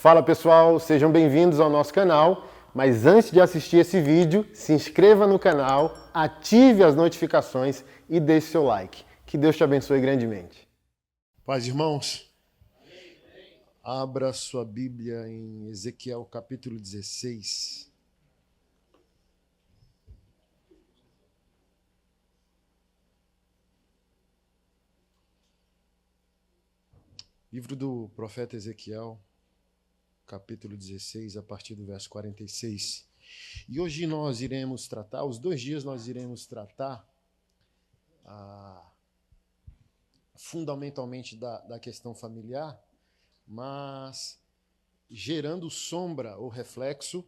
Fala pessoal, sejam bem-vindos ao nosso canal, mas antes de assistir esse vídeo, se inscreva no canal, ative as notificações e deixe seu like. Que Deus te abençoe grandemente. Paz, irmãos, abra sua Bíblia em Ezequiel capítulo 16. Livro do profeta Ezequiel, capítulo 16, a partir do verso 46. E hoje nós iremos tratar, os 2 dias nós iremos tratar fundamentalmente da questão familiar, mas gerando sombra ou reflexo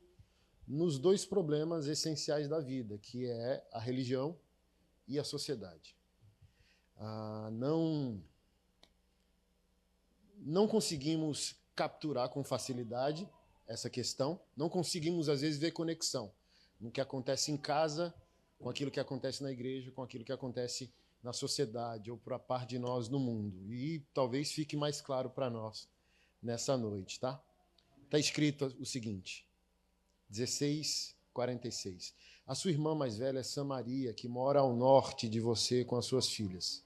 nos 2 problemas essenciais da vida, que é a religião e a sociedade. Não conseguimos capturar com facilidade essa questão, não conseguimos, às vezes, ver conexão no que acontece em casa, com aquilo que acontece na igreja, com aquilo que acontece na sociedade ou para a parte de nós no mundo. E talvez fique mais claro para nós nessa noite, tá? Está escrito o seguinte, 16:46. A sua irmã mais velha é Samaria, que mora ao norte de você com as suas filhas.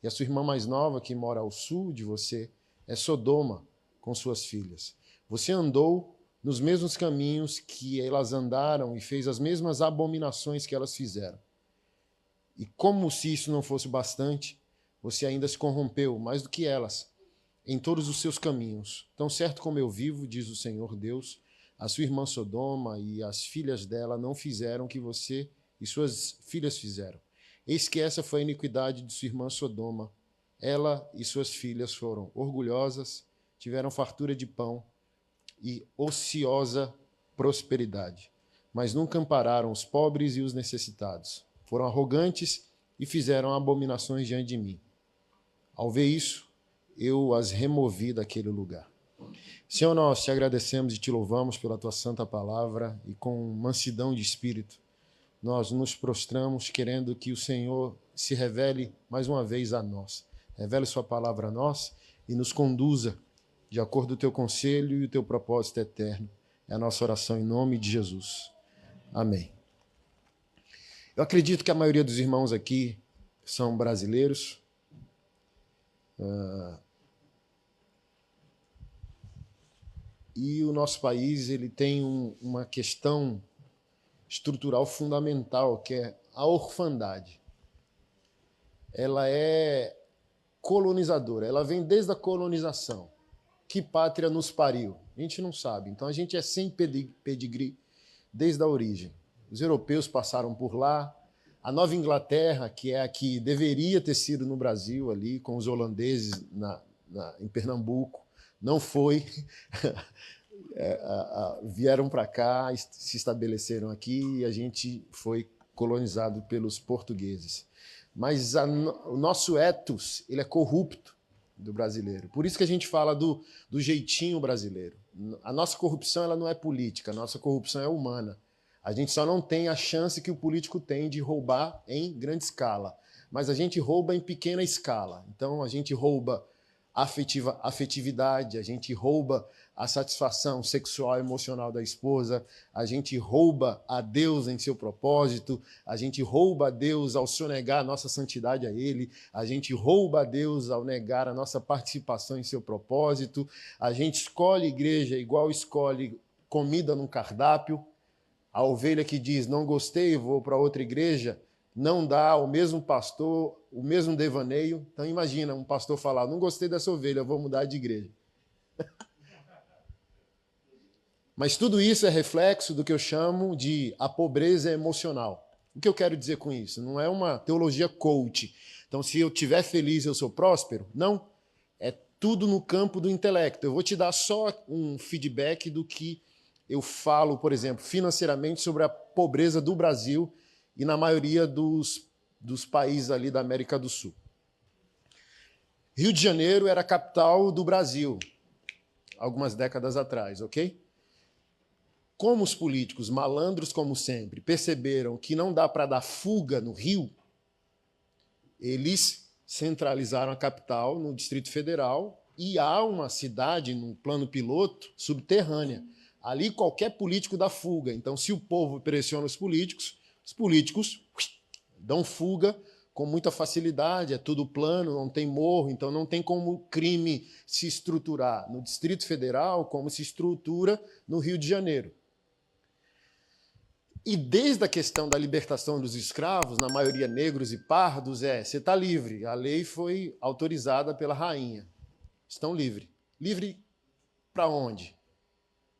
E a sua irmã mais nova, que mora ao sul de você, é Sodoma, com suas filhas. Você andou nos mesmos caminhos que elas andaram e fez as mesmas abominações que elas fizeram. E como se isso não fosse bastante, você ainda se corrompeu mais do que elas em todos os seus caminhos. Tão certo como eu vivo, diz o Senhor Deus, a sua irmã Sodoma e as filhas dela não fizeram o que você e suas filhas fizeram. Eis que essa foi a iniquidade de sua irmã Sodoma. Ela e suas filhas foram orgulhosas, tiveram fartura de pão e ociosa prosperidade, mas nunca ampararam os pobres e os necessitados. Foram arrogantes e fizeram abominações diante de mim. Ao ver isso, eu as removi daquele lugar. Senhor, nós te agradecemos e te louvamos pela tua santa palavra e com mansidão de espírito, nós nos prostramos querendo que o Senhor se revele mais uma vez a nós. Revele sua palavra a nós e nos conduza de acordo com o teu conselho e o teu propósito eterno. É a nossa oração em nome de Jesus. Amém. Eu acredito que a maioria dos irmãos aqui são brasileiros. E o nosso país ele tem uma questão estrutural fundamental, que é a orfandade. Ela é colonizadora, ela vem desde a colonização. Que pátria nos pariu? A gente não sabe. Então a gente é sem pedigree desde a origem. Os europeus passaram por lá. A Nova Inglaterra, que é a que deveria ter sido no Brasil, ali com os holandeses em Pernambuco, não foi. Vieram para cá, se estabeleceram aqui e a gente foi colonizado pelos portugueses. Mas o nosso ethos ele é corrupto do brasileiro. Por isso que a gente fala do jeitinho brasileiro. A nossa corrupção ela não é política, a nossa corrupção é humana. A gente só não tem a chance que o político tem de roubar em grande escala. Mas a gente rouba em pequena escala. Então a gente rouba afetividade, a gente rouba a satisfação sexual e emocional da esposa, a gente rouba a Deus em seu propósito, a gente rouba a Deus ao sonegar a nossa santidade a Ele, a gente rouba a Deus ao negar a nossa participação em seu propósito, a gente escolhe igreja igual escolhe comida num cardápio, a ovelha que diz, não gostei, vou para outra igreja, não dá ao mesmo pastor o mesmo devaneio. Então imagina um pastor falar, não gostei dessa ovelha, vou mudar de igreja. Mas tudo isso é reflexo do que eu chamo de a pobreza emocional. O que eu quero dizer com isso? Não é uma teologia coach. Então se eu estiver feliz, eu sou próspero? Não. É tudo no campo do intelecto. Eu vou te dar só um feedback do que eu falo, por exemplo, financeiramente sobre a pobreza do Brasil e na maioria dos países ali da América do Sul. Rio de Janeiro era a capital do Brasil, algumas décadas atrás, ok? Como os políticos, malandros como sempre, perceberam que não dá para dar fuga no Rio, eles centralizaram a capital no Distrito Federal E há uma cidade, no plano piloto, subterrânea. Ali qualquer político dá fuga. Então, se o povo pressiona os políticos dão fuga com muita facilidade, é tudo plano, não tem morro, então não tem como o crime se estruturar no Distrito Federal como se estrutura no Rio de Janeiro. E desde a questão da libertação dos escravos, na maioria negros e pardos, você está livre. A lei foi autorizada pela rainha. Estão livres. Livre para onde?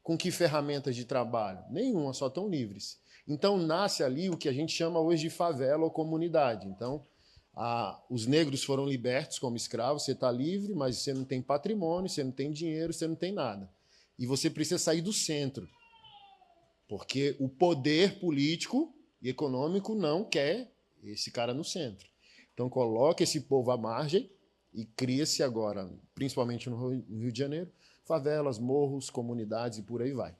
Com que ferramentas de trabalho? Nenhuma, só estão livres. Então nasce ali o que a gente chama hoje de favela ou comunidade. Então, os negros foram libertos como escravos, você está livre, mas você não tem patrimônio, você não tem dinheiro, você não tem nada. E você precisa sair do centro. Porque o poder político e econômico não quer esse cara no centro. Então coloca esse povo à margem e cria-se agora, principalmente no Rio de Janeiro, favelas, morros, comunidades e por aí vai.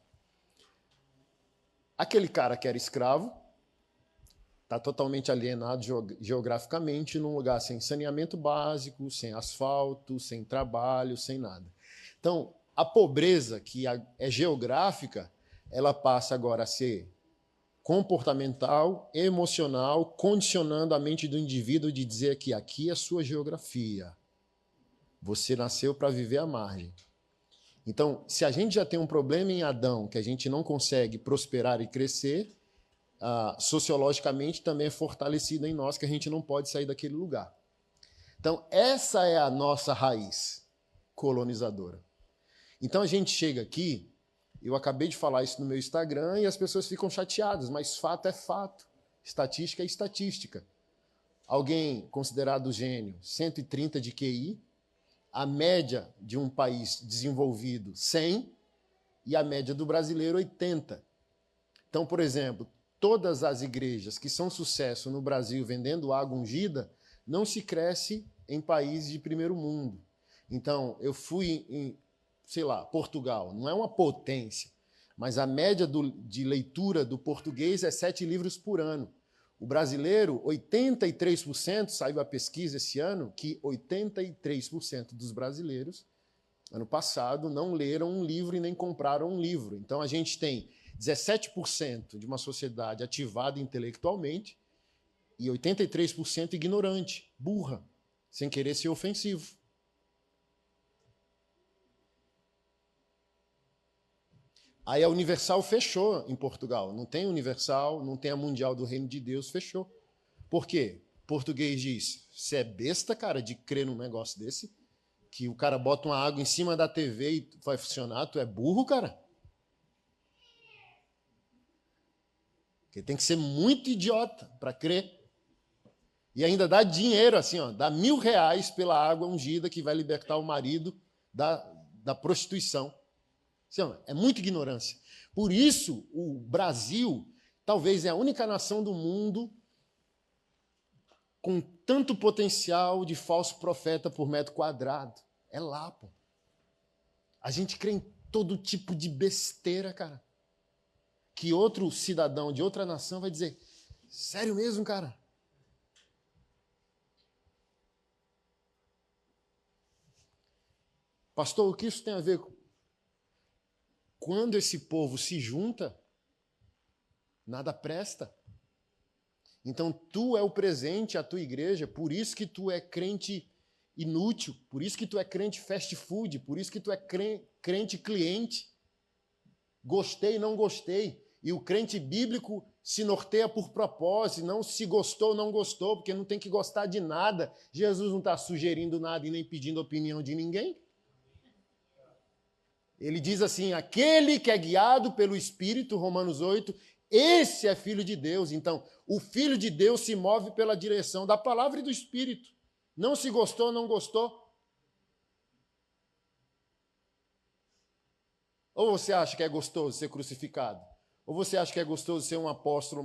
Aquele cara que era escravo está totalmente alienado geograficamente num lugar sem saneamento básico, sem asfalto, sem trabalho, sem nada. Então, a pobreza, que é geográfica, ela passa agora a ser comportamental, emocional, condicionando a mente do indivíduo de dizer que aqui é a sua geografia. Você nasceu para viver à margem. Então, se a gente já tem um problema em Adão, que a gente não consegue prosperar e crescer, sociologicamente também é fortalecido em nós que a gente não pode sair daquele lugar. Então, essa é a nossa raiz colonizadora. Então, a gente chega aqui, eu acabei de falar isso no meu Instagram e as pessoas ficam chateadas, mas fato é fato, estatística é estatística. Alguém considerado gênio, 130 de QI, a média de um país desenvolvido, 100, e a média do brasileiro, 80. Então, por exemplo, todas as igrejas que são sucesso no Brasil vendendo água ungida, não se cresce em países de primeiro mundo. Então, eu fui em, Portugal, não é uma potência, mas a média de leitura do português é 7 livros por ano. O brasileiro, 83%, saiu a pesquisa esse ano, que 83% dos brasileiros, ano passado, não leram um livro e nem compraram um livro. Então, a gente tem 17% de uma sociedade ativada intelectualmente e 83% ignorante, burra, sem querer ser ofensivo. Aí a Universal fechou em Portugal. Não tem Universal, não tem a Mundial do Reino de Deus, fechou. Por quê? O português diz, você é besta, cara, de crer num negócio desse? Que o cara bota uma água em cima da TV e vai funcionar? Tu é burro, cara? Porque tem que ser muito idiota para crer. E ainda dá dinheiro, assim, dá R$1.000 pela água ungida que vai libertar o marido da prostituição. É muita ignorância. Por isso, o Brasil talvez é a única nação do mundo com tanto potencial de falso profeta por metro quadrado. É lá, pô. A gente crê em todo tipo de besteira, cara. Que outro cidadão de outra nação vai dizer, sério mesmo, cara? Pastor, o que isso tem a ver com... Quando esse povo se junta, nada presta. Então, tu é o presente à tua igreja, por isso que tu é crente inútil, por isso que tu é crente fast food, por isso que tu é crente cliente. Gostei, não gostei. E o crente bíblico se norteia por propósito, não se gostou, não gostou, porque não tem que gostar de nada. Jesus não está sugerindo nada e nem pedindo opinião de ninguém. Ele diz assim, aquele que é guiado pelo Espírito, Romanos 8, esse é filho de Deus. Então, o filho de Deus se move pela direção da palavra e do Espírito. Não se gostou, não gostou. Ou você acha que é gostoso ser crucificado? Ou você acha que é gostoso ser um apóstolo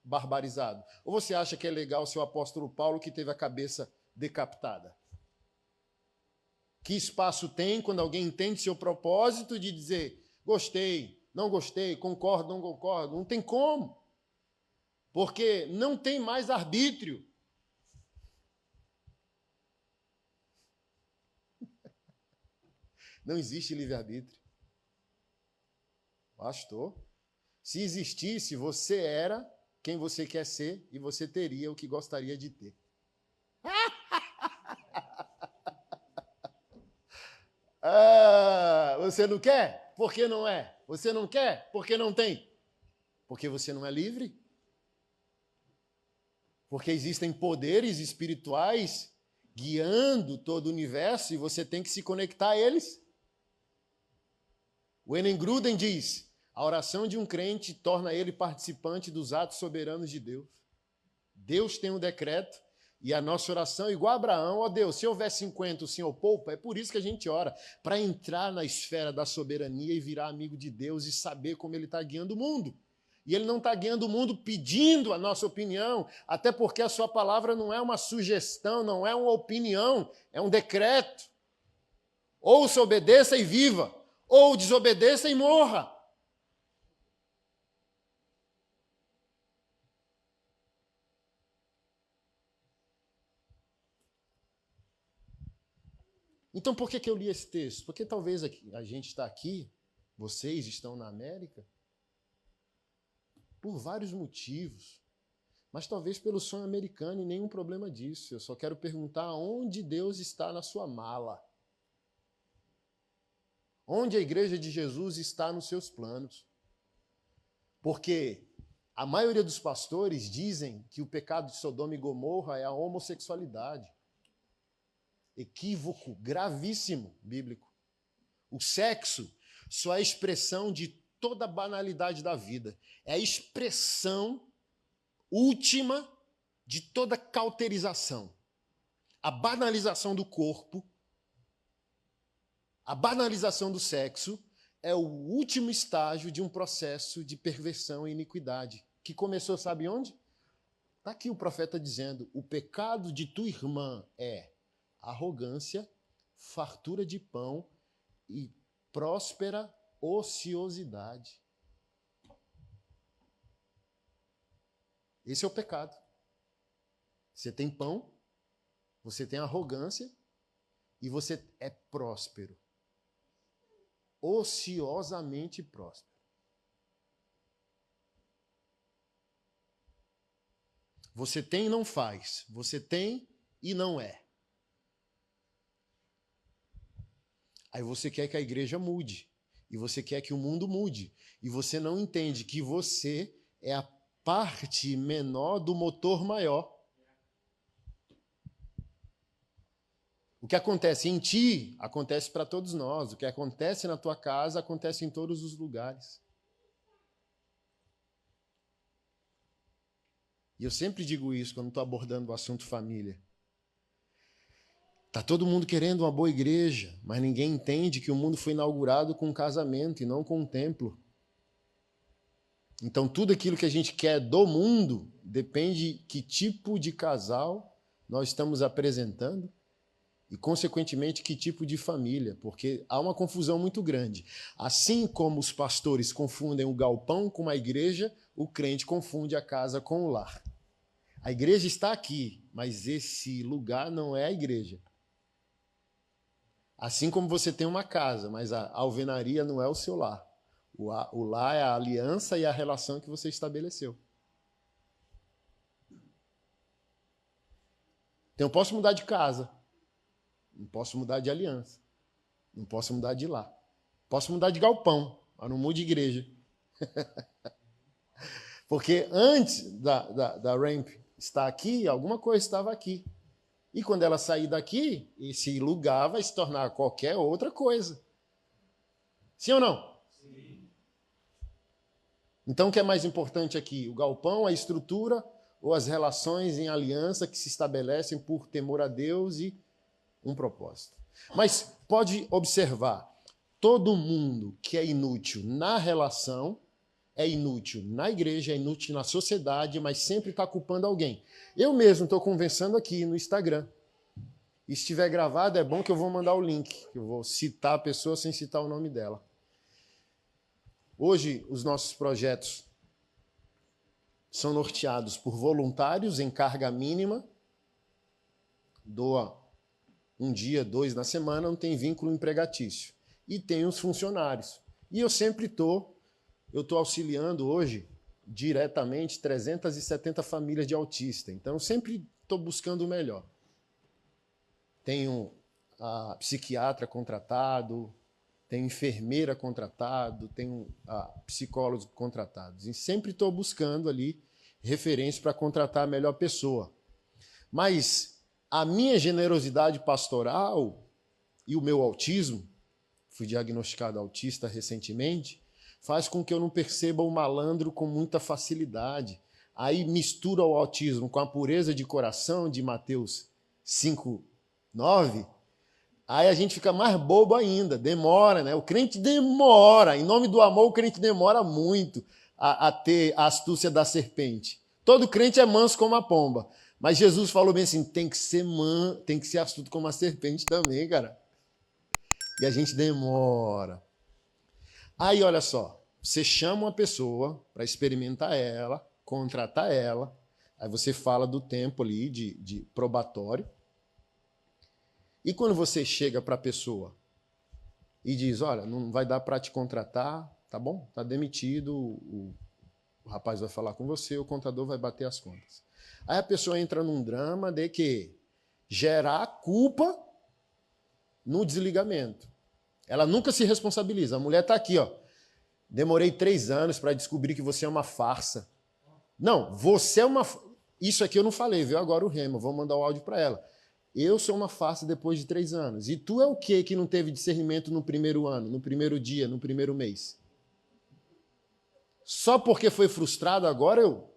barbarizado? Ou você acha que é legal ser o apóstolo Paulo que teve a cabeça decapitada? Que espaço tem quando alguém entende seu propósito de dizer gostei, não gostei, concordo, não concordo? Não tem como. Porque não tem mais arbítrio. Não existe livre-arbítrio. Pastor, se existisse, você era quem você quer ser e você teria o que gostaria de ter. Você não quer? Por que não é? Você não quer? Por que não tem? Porque você não é livre? Porque existem poderes espirituais guiando todo o universo e você tem que se conectar a eles. O Ellen Gruden diz: a oração de um crente torna ele participante dos atos soberanos de Deus. Deus tem um decreto e a nossa oração é igual a Abraão. Ó Deus, se houver 50, o Senhor poupa. É por isso que a gente ora, para entrar na esfera da soberania e virar amigo de Deus e saber como ele está guiando o mundo. E ele não está guiando o mundo pedindo a nossa opinião, até porque a sua palavra não é uma sugestão, não é uma opinião, é um decreto. Ouça, obedeça e viva, ou desobedeça e morra. Então, por que eu li esse texto? Porque talvez a gente está aqui, vocês estão na América, por vários motivos, mas talvez pelo sonho americano e nenhum problema disso. Eu só quero perguntar onde Deus está na sua mala. Onde a igreja de Jesus está nos seus planos. Porque a maioria dos pastores dizem que o pecado de Sodoma e Gomorra é a homossexualidade. Equívoco gravíssimo bíblico. O sexo só é expressão de toda a banalidade da vida. É a expressão última de toda cauterização. A banalização do corpo, a banalização do sexo é o último estágio de um processo de perversão e iniquidade, que começou, sabe onde? Está aqui o profeta dizendo: o pecado de tua irmã é arrogância, fartura de pão e próspera ociosidade. Esse é o pecado. Você tem pão, você tem arrogância e você é próspero. Ociosamente próspero. Você tem e não faz. Você tem e não é. Aí você quer que a igreja mude. E você quer que o mundo mude. E você não entende que você é a parte menor do motor maior. O que acontece em ti, acontece para todos nós. O que acontece na tua casa, acontece em todos os lugares. E eu sempre digo isso quando estou abordando o assunto família. Está todo mundo querendo uma boa igreja, mas ninguém entende que o mundo foi inaugurado com um casamento e não com um templo. Então, tudo aquilo que a gente quer do mundo depende de que tipo de casal nós estamos apresentando e, consequentemente, que tipo de família, porque há uma confusão muito grande. Assim como os pastores confundem o galpão com a igreja, o crente confunde a casa com o lar. A igreja está aqui, mas esse lugar não é a igreja. Assim como você tem uma casa, mas a alvenaria não é o seu lar. O lar é a aliança e a relação que você estabeleceu. Então eu posso mudar de casa, não posso mudar de aliança, não posso mudar de lar. Posso mudar de galpão, mas não mude de igreja. Porque antes da ramp estar aqui, alguma coisa estava aqui. E quando ela sair daqui, esse lugar vai se tornar qualquer outra coisa. Sim ou não? Sim. Então, o que é mais importante aqui? O galpão, a estrutura ou as relações em aliança que se estabelecem por temor a Deus e um propósito? Mas pode observar, todo mundo que é inútil na relação é inútil na igreja, é inútil na sociedade, mas sempre está culpando alguém. Eu mesmo estou conversando aqui no Instagram. E se estiver gravado, é bom que eu vou mandar o link. Eu vou citar a pessoa sem citar o nome dela. Hoje, os nossos projetos são norteados por voluntários em carga mínima. Doa um dia, 2 na semana, não tem vínculo empregatício. e tem os funcionários. E eu sempre estou auxiliando hoje diretamente 370 famílias de autistas. Então, eu sempre estou buscando o melhor. Tenho a psiquiatra contratado, tenho enfermeira contratado, tenho psicólogos contratados. E sempre estou buscando ali referência para contratar a melhor pessoa. Mas a minha generosidade pastoral e o meu autismo, fui diagnosticado autista recentemente, faz com que eu não perceba o malandro com muita facilidade. Aí mistura o autismo com a pureza de coração de Mateus 5:9. Aí a gente fica mais bobo ainda, demora, né? O crente demora, em nome do amor, o crente demora muito a ter a astúcia da serpente. Todo crente é manso como a pomba, mas Jesus falou bem assim, tem que ser astuto como a serpente também, cara. E a gente demora. Aí, olha só, você chama uma pessoa para experimentar ela, contratar ela, aí você fala do tempo ali de probatório. E quando você chega para a pessoa e diz, olha, não vai dar para te contratar, tá bom? Tá demitido, o rapaz vai falar com você, o contador vai bater as contas. Aí a pessoa entra num drama de que gerar culpa no desligamento. Ela nunca se responsabiliza. A mulher está aqui, ó. Demorei 3 anos para descobrir que você é uma farsa. Não, você é uma... Isso aqui eu não falei, viu? Agora o Remo, vou mandar o áudio para ela. Eu sou uma farsa depois de 3 anos. E tu é o quê que não teve discernimento no primeiro ano, no primeiro dia, no primeiro mês? Só porque foi frustrado agora eu...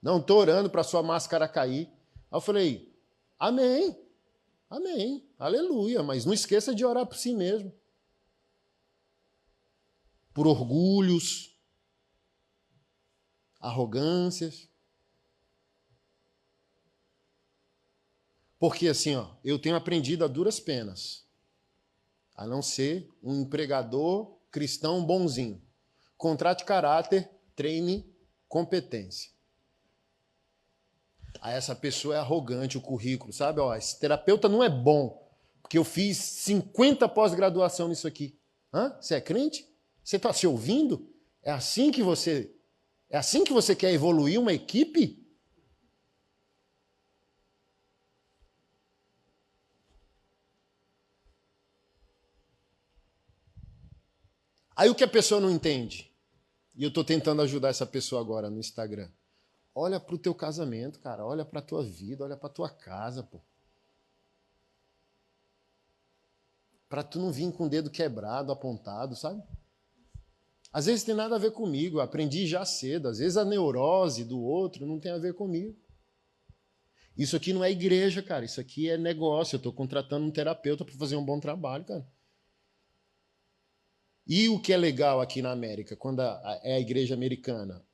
Não, estou orando para sua máscara cair. Aí eu falei, amém, amém, aleluia. Mas não esqueça de orar por si mesmo. Por orgulhos, arrogâncias. Porque assim, ó, eu tenho aprendido a duras penas a não ser um empregador cristão bonzinho. Contrate caráter, treine competência. Aí essa pessoa é arrogante, o currículo, sabe? Ó, esse terapeuta não é bom, porque eu fiz 50 pós-graduação nisso aqui. Hã? Você é crente? Você está se ouvindo? É assim que você quer evoluir uma equipe? Aí o que a pessoa não entende? E eu estou tentando ajudar essa pessoa agora no Instagram. Olha para o teu casamento, cara. Olha para a tua vida, olha para a tua casa, pô. Para tu não vir com o dedo quebrado, apontado, sabe? Às vezes tem nada a ver comigo, eu aprendi já cedo. Às vezes a neurose do outro não tem a ver comigo. Isso aqui não é igreja, cara. Isso aqui é negócio. Eu estou contratando um terapeuta para fazer um bom trabalho, cara. E o que é legal aqui na América, quando é a igreja americana,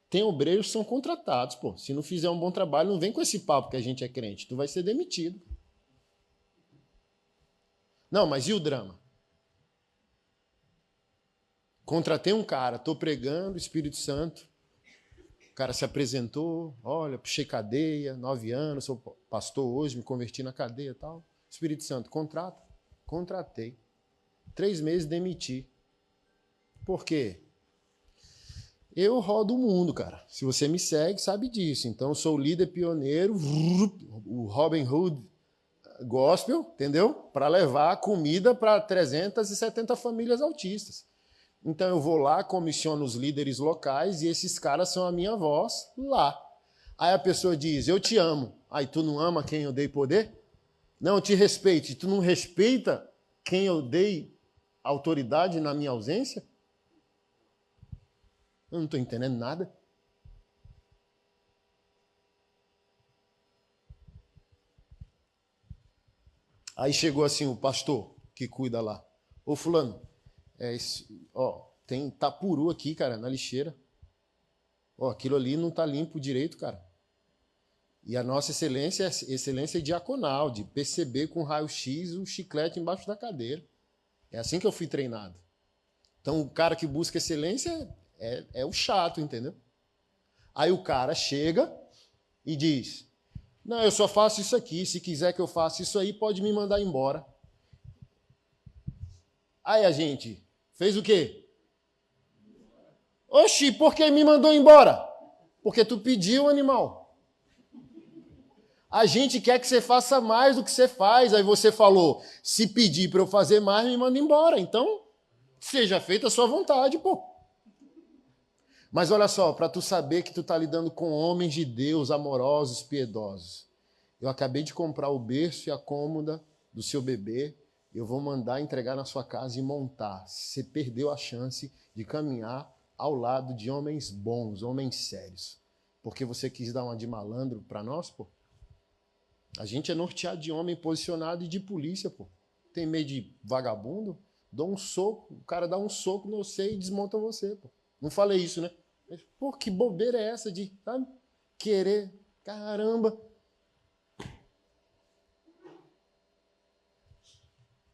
tem obreiros que são contratados, pô. Se não fizer um bom trabalho, não vem com esse papo que a gente é crente. Tu vai ser demitido. Não, mas e o drama? Contratei um cara, estou pregando, Espírito Santo. O cara se apresentou, olha, puxei cadeia, 9 anos, sou pastor hoje, me converti na cadeia e tal. Espírito Santo, contrata? Contratei. 3 meses demiti. Por quê? Eu rodo o mundo, cara. Se você me segue, sabe disso. Então, eu sou o líder pioneiro, o Robin Hood Gospel, entendeu? Para levar comida para 370 famílias autistas. Então, eu vou lá, comissiono os líderes locais e esses caras são a minha voz lá. Aí a pessoa diz, eu te amo. Aí, tu não ama quem eu dei poder? Não, eu te respeito. Tu não respeita quem eu dei autoridade na minha ausência? Eu não estou entendendo nada. Aí chegou assim o pastor que cuida lá. Ô fulano, tem tapuru aqui, cara, na lixeira. Ó, aquilo ali não está limpo direito, cara. E a nossa excelência é excelência diaconal, de perceber com raio-x o chiclete embaixo da cadeira. É assim que eu fui treinado. Então, o cara que busca excelência é o chato, entendeu? Aí o cara chega e diz, não, eu só faço isso aqui, se quiser que eu faça isso aí, pode me mandar embora. Aí a gente fez o quê? Oxi, por que me mandou embora? Porque tu pediu, animal. A gente quer que você faça mais do que você faz. Aí você falou, se pedir para eu fazer mais, me manda embora. Então, seja feita a sua vontade, pô. Mas olha só, para tu saber que tu tá lidando com homens de Deus, amorosos, piedosos. Eu acabei de comprar o berço e a cômoda do seu bebê. Eu vou mandar entregar na sua casa e montar. Você perdeu a chance de caminhar ao lado de homens bons, homens sérios. Porque você quis dar uma de malandro para nós, pô? A gente é norteado de homem posicionado e de polícia, pô. Tem medo de vagabundo? Dou um soco, o cara dá um soco no você e desmonta você, pô. Não falei isso, né? Mas, pô, que bobeira é essa de, sabe? Querer, caramba.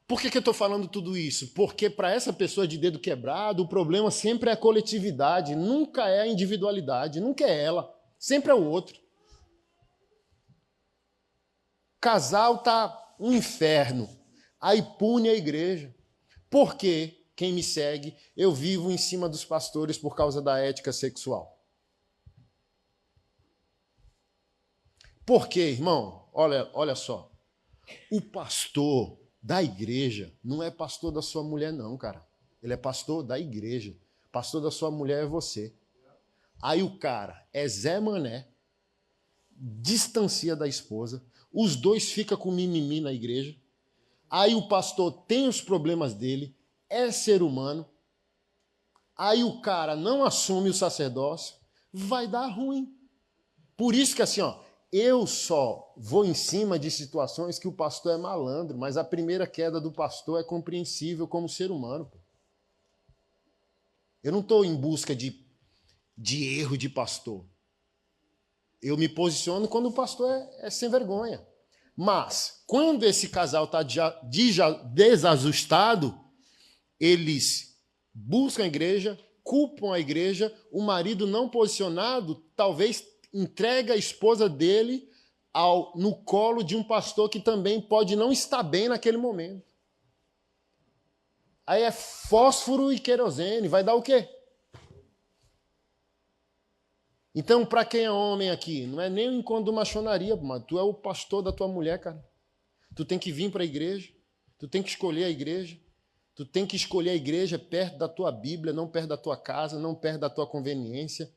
Por que eu estou falando tudo isso? Porque para essa pessoa de dedo quebrado, o problema sempre é a coletividade, nunca é a individualidade, nunca é ela, sempre é o outro. Casal tá um inferno, aí pune a igreja. Porque, quem me segue, eu vivo em cima dos pastores por causa da ética sexual. Por quê, irmão? Olha só. O pastor da igreja não é pastor da sua mulher, não, cara. Ele é pastor da igreja. Pastor da sua mulher é você. Aí o cara é Zé Mané, distancia da esposa, os dois ficam com mimimi na igreja. Aí o pastor tem os problemas dele, é ser humano. Aí o cara não assume o sacerdócio, vai dar ruim. Por isso que assim, ó, eu só vou em cima de situações que o pastor é malandro, mas a primeira queda do pastor é compreensível como ser humano. Eu não estou em busca de erro de pastor. Eu me posiciono quando o pastor é sem vergonha. Mas, quando esse casal está desajustado, eles buscam a igreja, culpam a igreja, o marido não posicionado talvez entrega a esposa dele no colo de um pastor que também pode não estar bem naquele momento. Aí é fósforo e querosene, vai dar o quê? Então, para quem é homem aqui, não é nem o encontro de maçonaria, mas tu é o pastor da tua mulher, cara. Tu tem que vir para a igreja, tu tem que escolher a igreja, tu tem que escolher a igreja perto da tua Bíblia, não perto da tua casa, não perto da tua conveniência,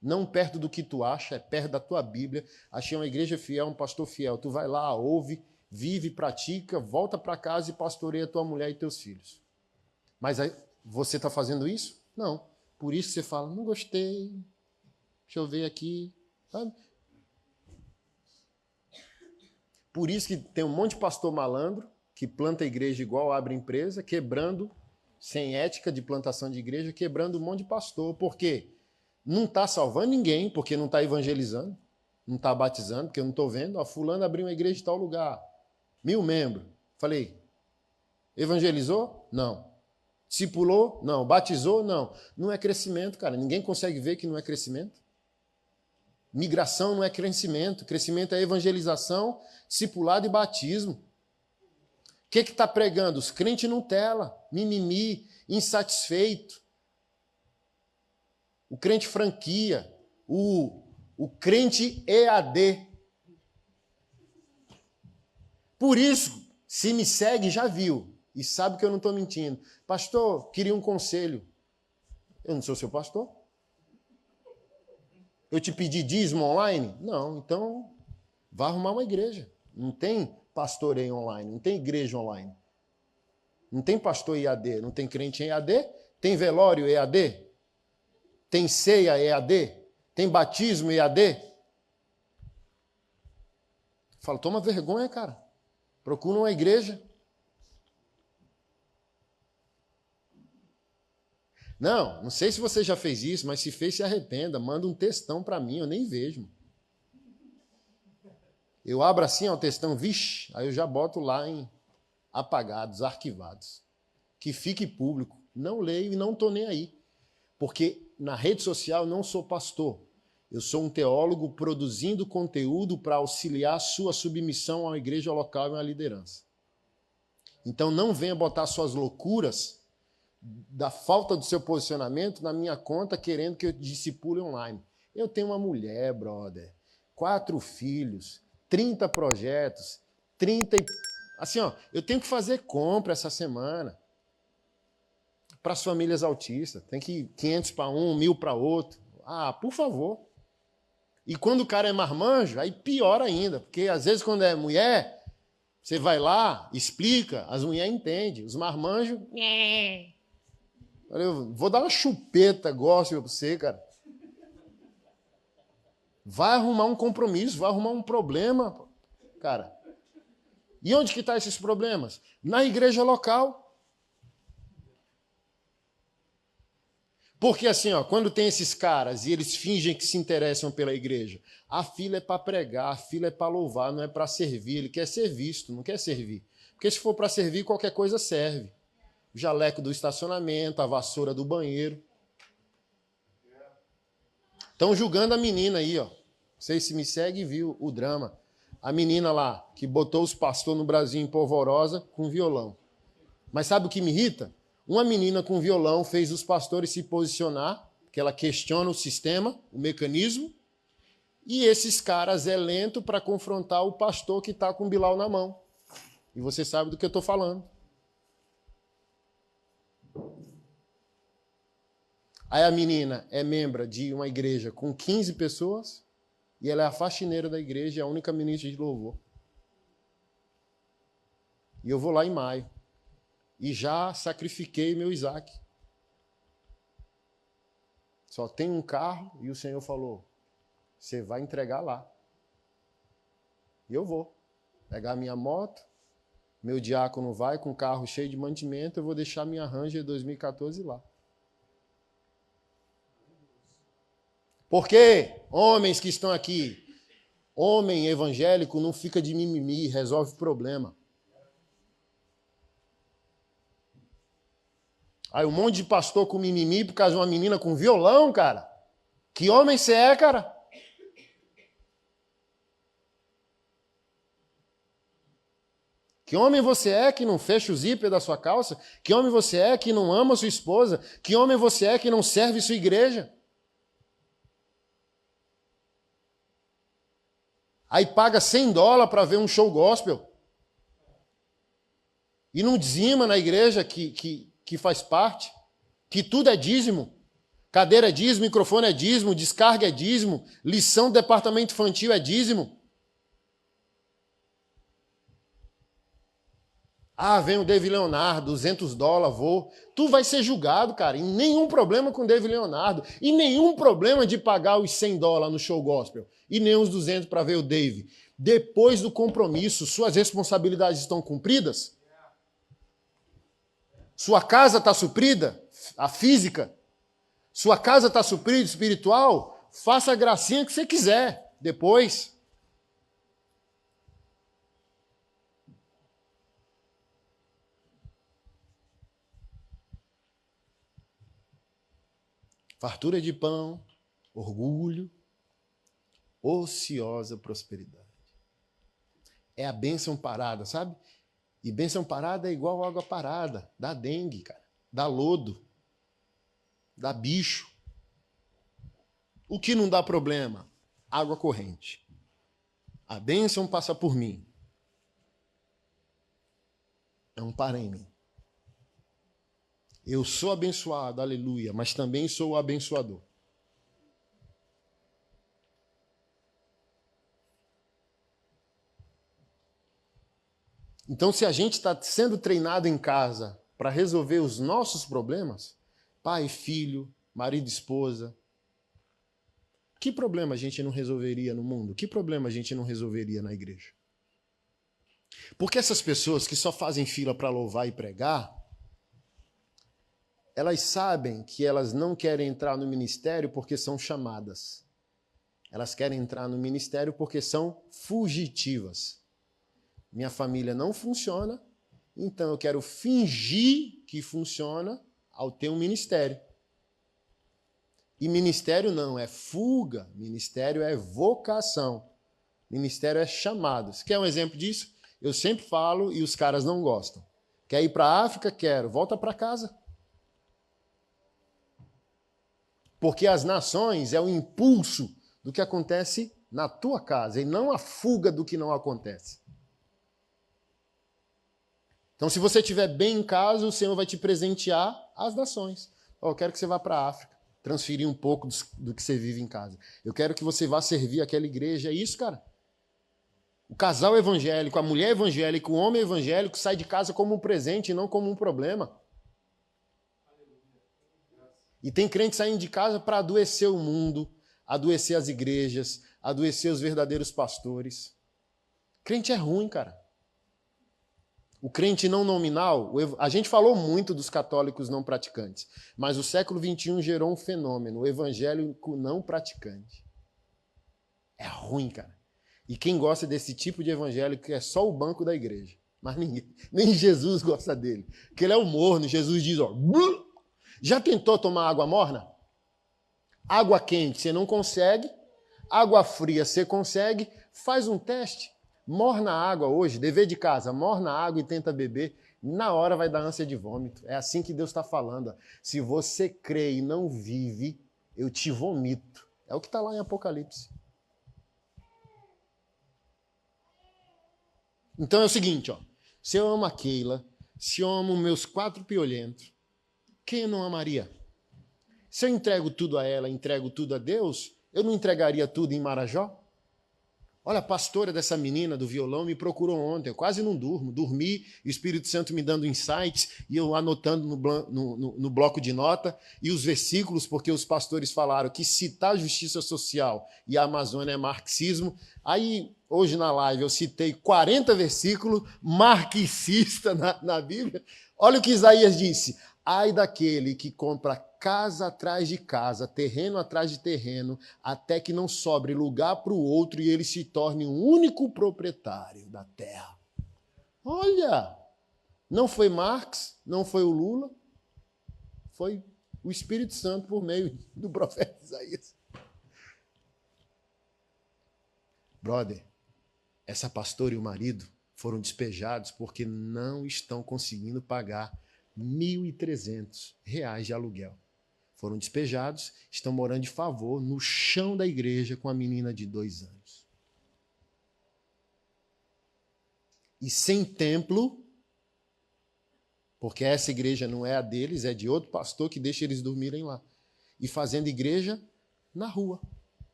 não perto do que tu acha, é perto da tua Bíblia. Achei uma igreja fiel, um pastor fiel. Tu vai lá, ouve, vive, pratica, volta para casa e pastoreia tua mulher e teus filhos. Mas aí, você está fazendo isso? Não. Por isso você fala, não gostei. Deixa eu ver aqui. Sabe? Por isso que tem um monte de pastor malandro que planta igreja igual abre empresa, quebrando, sem ética de plantação de igreja, quebrando um monte de pastor. Por quê? Não está salvando ninguém, porque não está evangelizando, não está batizando, porque eu não estou vendo. Ó, fulano abriu uma igreja em tal lugar, 1000 membros. Falei, evangelizou? Não. Discipulou? Não. Batizou? Não. Não é crescimento, cara. Ninguém consegue ver que não é crescimento. Migração não é crescimento. Crescimento é evangelização, discipulado e batismo. O que está pregando? Os crentes Nutella, mimimi, insatisfeito. O crente franquia. O crente EAD. Por isso, se me segue, já viu. E sabe que eu não estou mentindo. Pastor, queria um conselho. Eu não sou seu pastor. Eu te pedi dízimo online? Não, então vá arrumar uma igreja. Não tem pastoreio online, não tem igreja online. Não tem pastor EAD, não tem crente em EAD? Tem velório EAD? Tem ceia EAD? Tem batismo EAD? Fala, toma vergonha, cara. Procura uma igreja. Não sei se você já fez isso, mas se fez, se arrependa. Manda um textão para mim, eu nem vejo. Eu abro assim, ó, o textão, vixe, aí eu já boto lá em apagados, arquivados. Que fique público. Não leio e não estou nem aí. Porque na rede social eu não sou pastor. Eu sou um teólogo produzindo conteúdo para auxiliar a sua submissão à igreja local e à liderança. Então não venha botar suas loucuras da falta do seu posicionamento na minha conta querendo que eu discipule online. Eu tenho uma mulher, brother, 4 filhos, 30 projetos, 30 e... Assim, ó, eu tenho que fazer compra essa semana para as famílias autistas. Tem que ir 500 para um, 1.000 para outro. Ah, por favor. E quando o cara é marmanjo, aí pior ainda, porque às vezes quando é mulher, você vai lá, explica, as mulheres entendem. Os marmanjos... Eu vou dar uma chupeta gospel para você, cara. Vai arrumar um compromisso, vai arrumar um problema, cara. E onde que estão esses problemas? Na igreja local. Porque assim, ó, quando tem esses caras e eles fingem que se interessam pela igreja, a fila é para pregar, a fila é para louvar, não é para servir. Ele quer ser visto, não quer servir. Porque se for para servir, qualquer coisa serve. O jaleco do estacionamento, a vassoura do banheiro. Estão julgando a menina aí, ó. Não sei se me segue e viu o drama. A menina lá, que botou os pastores no Brasil em polvorosa com violão. Mas sabe o que me irrita? Uma menina com violão fez os pastores se posicionar, que ela questiona o sistema, o mecanismo, e esses caras é lento para confrontar o pastor que está com o Bilal na mão. E você sabe do que eu estou falando. Aí a menina é membro de uma igreja com 15 pessoas e ela é a faxineira da igreja e a única ministra de louvor. E eu vou lá em maio. E já sacrifiquei meu Isaac. Só tem um carro e o Senhor falou, você vai entregar lá. E eu vou. Pegar minha moto, meu diácono vai com o carro cheio de mantimento, eu vou deixar minha Ranger 2014 lá. Porque, homens que estão aqui, homem evangélico não fica de mimimi, resolve problema. Aí um monte de pastor com mimimi por causa de uma menina com violão, cara. Que homem você é, cara? Que homem você é que não fecha o zíper da sua calça? Que homem você é que não ama sua esposa? Que homem você é que não serve sua igreja? Aí paga $100 para ver um show gospel. E não dizima na igreja que faz parte, que tudo é dízimo. Cadeira é dízimo, microfone é dízimo, descarga é dízimo, lição do departamento infantil é dízimo. Ah, vem o David Leonardo, $200, vou. Tu vai ser julgado, cara, e nenhum problema com o David Leonardo, e nenhum problema de pagar os $100 no show gospel, e nem os 200 para ver o Dave. Depois do compromisso, suas responsabilidades estão cumpridas? Sua casa está suprida? A física? Sua casa está suprida espiritual? Faça a gracinha que você quiser depois. Fartura de pão, orgulho, ociosa prosperidade. É a bênção parada, sabe? E bênção parada é igual água parada. Dá dengue, cara. Dá lodo. Dá bicho. O que não dá problema? Água corrente. A bênção passa por mim. Não para em mim. Eu sou abençoado, aleluia, mas também sou o abençoador. Então, se a gente está sendo treinado em casa para resolver os nossos problemas, pai, filho, marido, esposa, que problema a gente não resolveria no mundo? Que problema a gente não resolveria na igreja? Porque essas pessoas que só fazem fila para louvar e pregar, elas sabem que elas não querem entrar no ministério porque são chamadas. Elas querem entrar no ministério porque são fugitivas. Minha família não funciona, então eu quero fingir que funciona ao ter um ministério. E ministério não é fuga, ministério é vocação. Ministério é chamado. Você quer um exemplo disso? Eu sempre falo e os caras não gostam. Quer ir para a África? Quero. Volta para casa. Porque as nações é o impulso do que acontece na tua casa e não a fuga do que não acontece. Então, se você estiver bem em casa, o Senhor vai te presentear as nações. Eu quero que você vá para a África, transferir um pouco do que você vive em casa. Eu quero que você vá servir aquela igreja. É isso, cara. O casal evangélico, a mulher evangélica, o homem evangélico sai de casa como um presente e não como um problema. E tem crente saindo de casa para adoecer o mundo, adoecer as igrejas, adoecer os verdadeiros pastores. Crente é ruim, cara. O crente não nominal, a gente falou muito dos católicos não praticantes, mas o século XXI gerou um fenômeno, o evangélico não praticante. É ruim, cara. E quem gosta desse tipo de evangélico é só o banco da igreja. Mas ninguém, nem Jesus gosta dele. Porque ele é o morno. Jesus diz, ó, já tentou tomar água morna? Água quente você não consegue, água fria você consegue, faz um teste. Morna a água hoje, dever de casa, morna a água e tenta beber, na hora vai dar ânsia de vômito. É assim que Deus está falando. Se você crê e não vive, eu te vomito. É o que está lá em Apocalipse. Então é o seguinte, ó, se eu amo a Keila, se eu amo meus 4 piolhentos, quem eu não amaria? Se eu entrego tudo a ela, entrego tudo a Deus, eu não entregaria tudo em Marajó? Olha, a pastora dessa menina do violão me procurou ontem, eu quase não durmo. Dormi, e o Espírito Santo me dando insights, e eu anotando no bloco de nota, e os versículos, porque os pastores falaram que citar justiça social e a Amazônia é marxismo. Aí, hoje na live, eu citei 40 versículos marxistas na Bíblia. Olha o que Isaías disse. Ai daquele que compra casa atrás de casa, terreno atrás de terreno, até que não sobre lugar para o outro e ele se torne um único proprietário da terra. Olha, não foi Marx, não foi o Lula, foi o Espírito Santo por meio do profeta Isaías. Brother, essa pastora e o marido foram despejados porque não estão conseguindo pagar R$ 1.300 de aluguel. Foram despejados, estão morando de favor no chão da igreja com a menina de 2 anos. E sem templo, porque essa igreja não é a deles, é de outro pastor que deixa eles dormirem lá. E fazendo igreja na rua.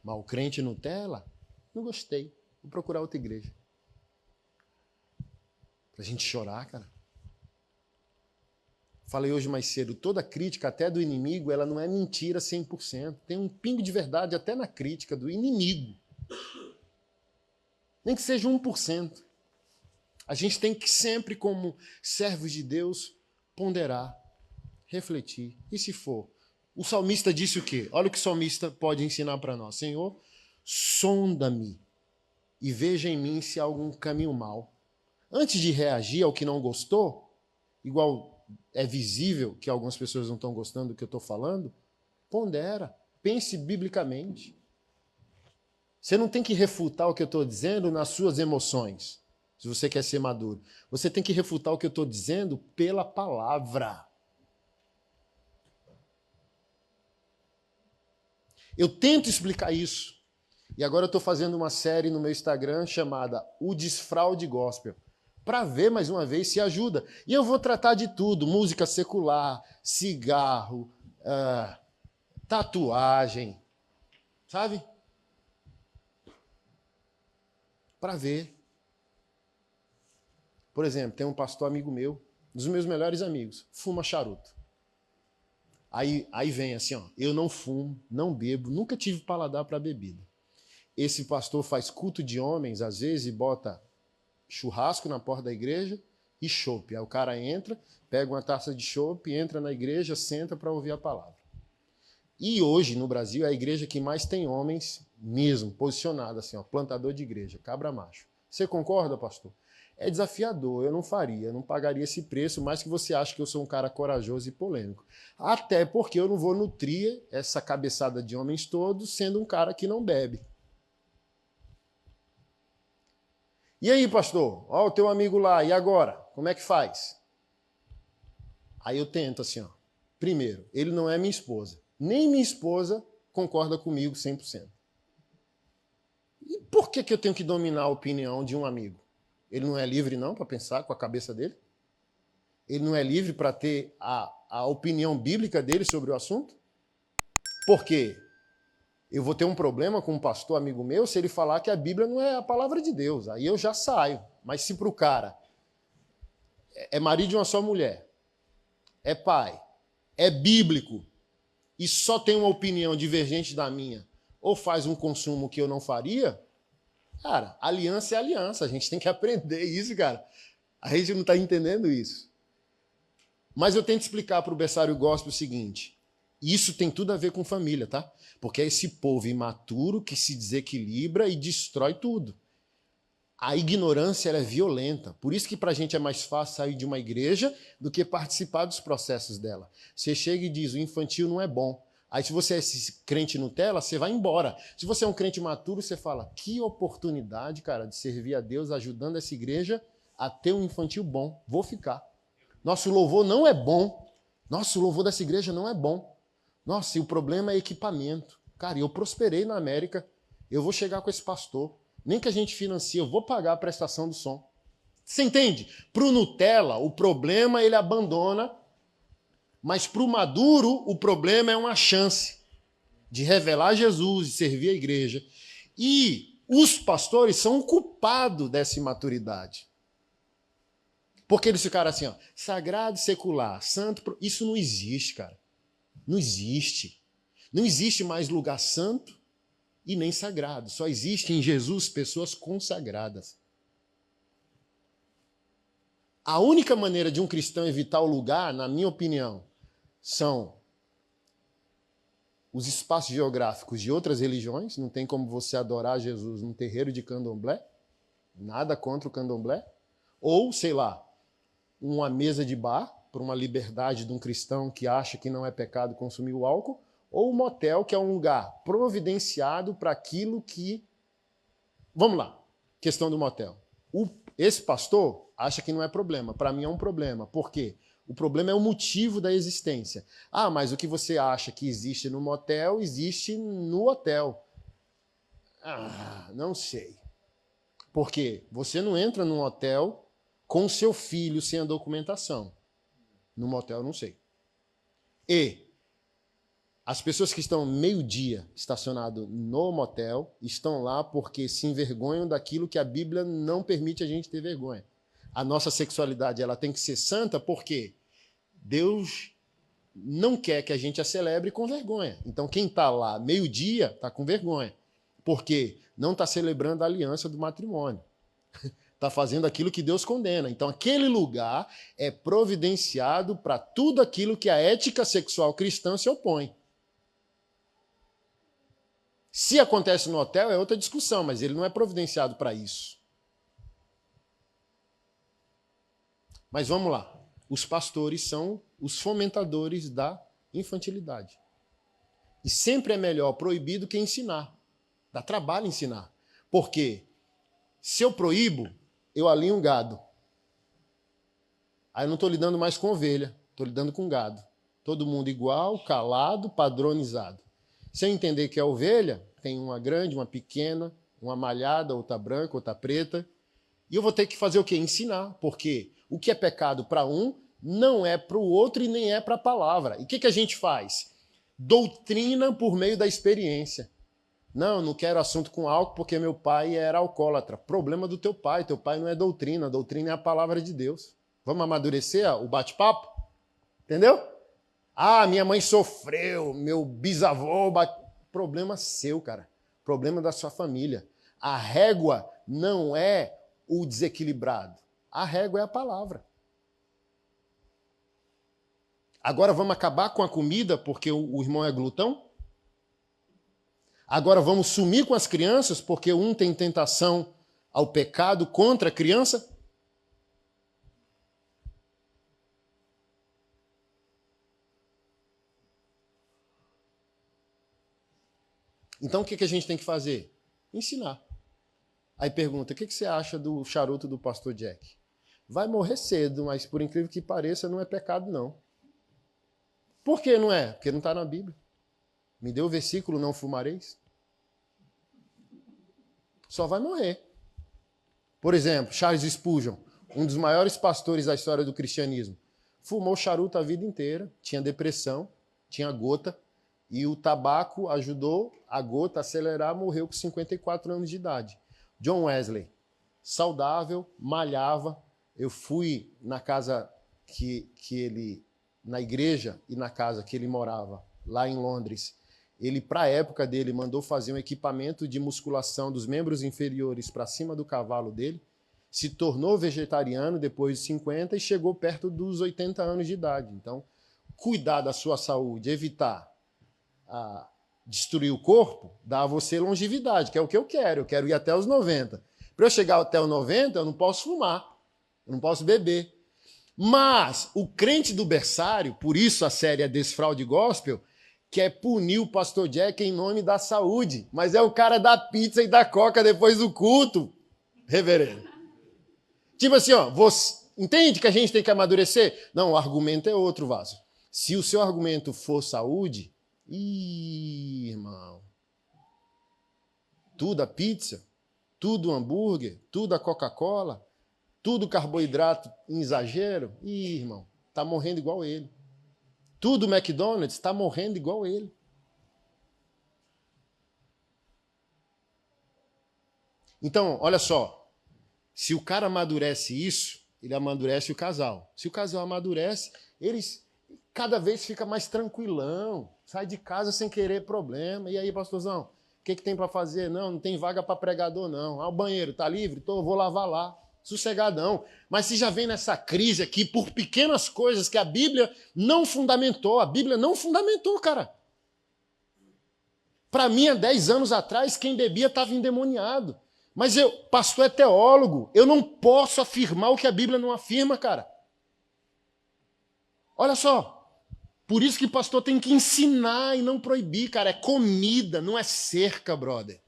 Mas o crente Nutella, não gostei. Vou procurar outra igreja. Pra gente chorar, cara. Falei hoje mais cedo, toda crítica, até do inimigo, ela não é mentira 100%. Tem um pingo de verdade até na crítica do inimigo. Nem que seja 1%. A gente tem que sempre, como servos de Deus, ponderar, refletir. E se for? O salmista disse o quê? Olha o que o salmista pode ensinar para nós. Senhor, sonda-me e veja em mim se há algum caminho mau. Antes de reagir ao que não gostou, igual é visível que algumas pessoas não estão gostando do que eu estou falando, pondera, pense biblicamente. Você não tem que refutar o que eu estou dizendo nas suas emoções, se você quer ser maduro. Você tem que refutar o que eu estou dizendo pela palavra. Eu tento explicar isso. E agora eu estou fazendo uma série no meu Instagram chamada O Desfraude Gospel, para ver mais uma vez se ajuda. E eu vou tratar de tudo, música secular, cigarro, tatuagem, sabe? Para ver. Por exemplo, tem um pastor amigo meu, um dos meus melhores amigos, fuma charuto. Aí vem assim, ó, eu não fumo, não bebo, nunca tive paladar para bebida. Esse pastor faz culto de homens, às vezes, e bota churrasco na porta da igreja e chopp. Aí o cara entra, pega uma taça de chopp, entra na igreja, senta para ouvir a palavra. E hoje, no Brasil, é a igreja que mais tem homens mesmo, posicionados assim, ó, plantador de igreja, cabra macho. Você concorda, pastor? É desafiador, eu não faria, eu não pagaria esse preço, mais que você acha que eu sou um cara corajoso e polêmico. Até porque eu não vou nutrir essa cabeçada de homens todos sendo um cara que não bebe. E aí, pastor? Ó, o teu amigo lá, e agora? Como é que faz? Aí eu tento assim, ó. Primeiro, ele não é minha esposa. Nem minha esposa concorda comigo 100%. E por que eu tenho que dominar a opinião de um amigo? Ele não é livre, não, para pensar com a cabeça dele? Ele não é livre para ter a opinião bíblica dele sobre o assunto? Por quê? Eu vou ter um problema com um pastor amigo meu se ele falar que a Bíblia não é a palavra de Deus. Aí eu já saio. Mas se para o cara é marido de uma só mulher, é pai, é bíblico e só tem uma opinião divergente da minha, ou faz um consumo que eu não faria, cara, aliança é aliança. A gente tem que aprender isso, cara. A gente não está entendendo isso. Mas eu tento explicar para o berçário gospel o seguinte: isso tem tudo a ver com família, tá? Porque é esse povo imaturo que se desequilibra e destrói tudo. A ignorância ela é violenta. Por isso que para a gente é mais fácil sair de uma igreja do que participar dos processos dela. Você chega e diz, o infantil não é bom. Aí se você é esse crente Nutella, você vai embora. Se você é um crente maturo, você fala, que oportunidade, cara, de servir a Deus ajudando essa igreja a ter um infantil bom. Vou ficar. Nosso louvor não é bom. Nosso louvor dessa igreja não é bom. Nossa, e o problema é equipamento. Cara, eu prosperei na América, eu vou chegar com esse pastor. Nem que a gente financie, eu vou pagar a prestação do som. Você entende? Para o Nutella, o problema ele abandona, mas para o maduro, o problema é uma chance de revelar Jesus, de servir a igreja. E os pastores são o culpado dessa imaturidade. Porque eles ficaram assim, ó, sagrado, secular, santo, isso não existe, cara. Não existe. Não existe mais lugar santo e nem sagrado. Só existe em Jesus pessoas consagradas. A única maneira de um cristão evitar o lugar, na minha opinião, são os espaços geográficos de outras religiões. Não tem como você adorar Jesus num terreiro de candomblé. Nada contra o candomblé. Ou, sei lá, uma mesa de bar, por uma liberdade de um cristão que acha que não é pecado consumir o álcool, ou um motel, que é um lugar providenciado para aquilo que... Vamos lá, questão do motel. Esse pastor acha que não é problema. Para mim é um problema. Por quê? O problema é o motivo da existência. Ah, mas o que você acha que existe no motel, existe no hotel. Ah, não sei. Por quê? Você não entra num hotel com seu filho sem a documentação. No motel, não sei. E as pessoas que estão meio-dia estacionado no motel estão lá porque se envergonham daquilo que a Bíblia não permite a gente ter vergonha. A nossa sexualidade ela tem que ser santa porque Deus não quer que a gente a celebre com vergonha. Então quem está lá meio-dia está com vergonha. Porque não está celebrando a aliança do matrimônio. Está fazendo aquilo que Deus condena. Então, aquele lugar é providenciado para tudo aquilo que a ética sexual cristã se opõe. Se acontece no hotel, é outra discussão, mas ele não é providenciado para isso. Mas vamos lá. Os pastores são os fomentadores da infantilidade. E sempre é melhor proibir do que ensinar. Dá trabalho ensinar. Porque se eu proíbo, eu alinho um gado. Aí eu não estou lidando mais com ovelha, estou lidando com gado. Todo mundo igual, calado, padronizado. Se eu entender que é ovelha, tem uma grande, uma pequena, uma malhada, outra branca, outra preta. E eu vou ter que fazer o quê? Ensinar. Porque o que é pecado para um não é para o outro e nem é para a palavra. E o que a gente faz? Doutrina por meio da experiência. Não quero assunto com álcool porque meu pai era alcoólatra. Problema do teu pai não é doutrina, a doutrina é a palavra de Deus. Vamos amadurecer o bate-papo? Entendeu? Ah, minha mãe sofreu, meu bisavô... Problema seu, cara. Problema da sua família. A régua não é o desequilibrado. A régua é a palavra. Agora vamos acabar com a comida porque o irmão é glutão? Agora vamos sumir com as crianças porque um tem tentação ao pecado contra a criança? Então o que a gente tem que fazer? Ensinar. Aí pergunta, o que você acha do charuto do pastor Jack? Vai morrer cedo, mas por incrível que pareça, não é pecado não. Por que não é? Porque não está na Bíblia. Me deu o versículo, não fumareis. Só vai morrer. Por exemplo, Charles Spurgeon, um dos maiores pastores da história do cristianismo, fumou charuto a vida inteira, tinha depressão, tinha gota, e o tabaco ajudou a gota a acelerar, morreu com 54 anos de idade. John Wesley, saudável, malhava. Eu fui na casa que ele, na igreja e na casa que ele morava, lá em Londres. Ele, para a época dele, mandou fazer um equipamento de musculação dos membros inferiores para cima do cavalo dele, se tornou vegetariano depois de 50 e chegou perto dos 80 anos de idade. Então, cuidar da sua saúde, evitar destruir o corpo, dá a você longevidade, que é o que eu quero. Eu quero ir até os 90. Para eu chegar até os 90, eu não posso fumar, eu não posso beber. Mas o crente do berçário, por isso a série é Desfraude Gospel, quer punir o pastor Jack em nome da saúde, mas é o cara da pizza e da coca depois do culto, reverendo. Tipo assim, ó, você entende que a gente tem que amadurecer? Não, o argumento é outro, Vaso. Se o seu argumento for saúde, irmão, tudo a pizza, tudo hambúrguer, tudo a Coca-Cola, tudo carboidrato em exagero, irmão, tá morrendo igual ele. Tudo McDonald's está morrendo igual ele. Então, olha só. Se o cara amadurece isso, ele amadurece o casal. Se o casal amadurece, eles cada vez fica mais tranquilão. Sai de casa sem querer problema. E aí, pastorzão, o que tem para fazer? Não tem vaga para pregador, não. O banheiro tá livre? Vou lavar lá. Sossegadão. Mas se já vem nessa crise aqui por pequenas coisas que a Bíblia não fundamentou. A Bíblia não fundamentou, cara. Para mim, há 10 anos atrás, quem bebia estava endemoniado. Mas pastor é teólogo, eu não posso afirmar o que a Bíblia não afirma, cara. Olha só. Por isso que pastor tem que ensinar e não proibir, cara. É comida, não é cerca, brother.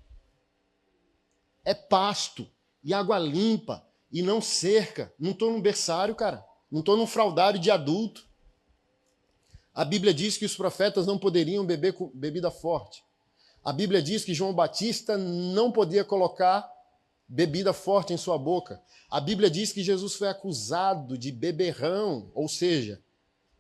É pasto e água limpa. E não cerca. Não estou num berçário, cara. Não estou num fraldário de adulto. A Bíblia diz que os profetas não poderiam beber bebida forte. A Bíblia diz que João Batista não podia colocar bebida forte em sua boca. A Bíblia diz que Jesus foi acusado de beberrão, ou seja,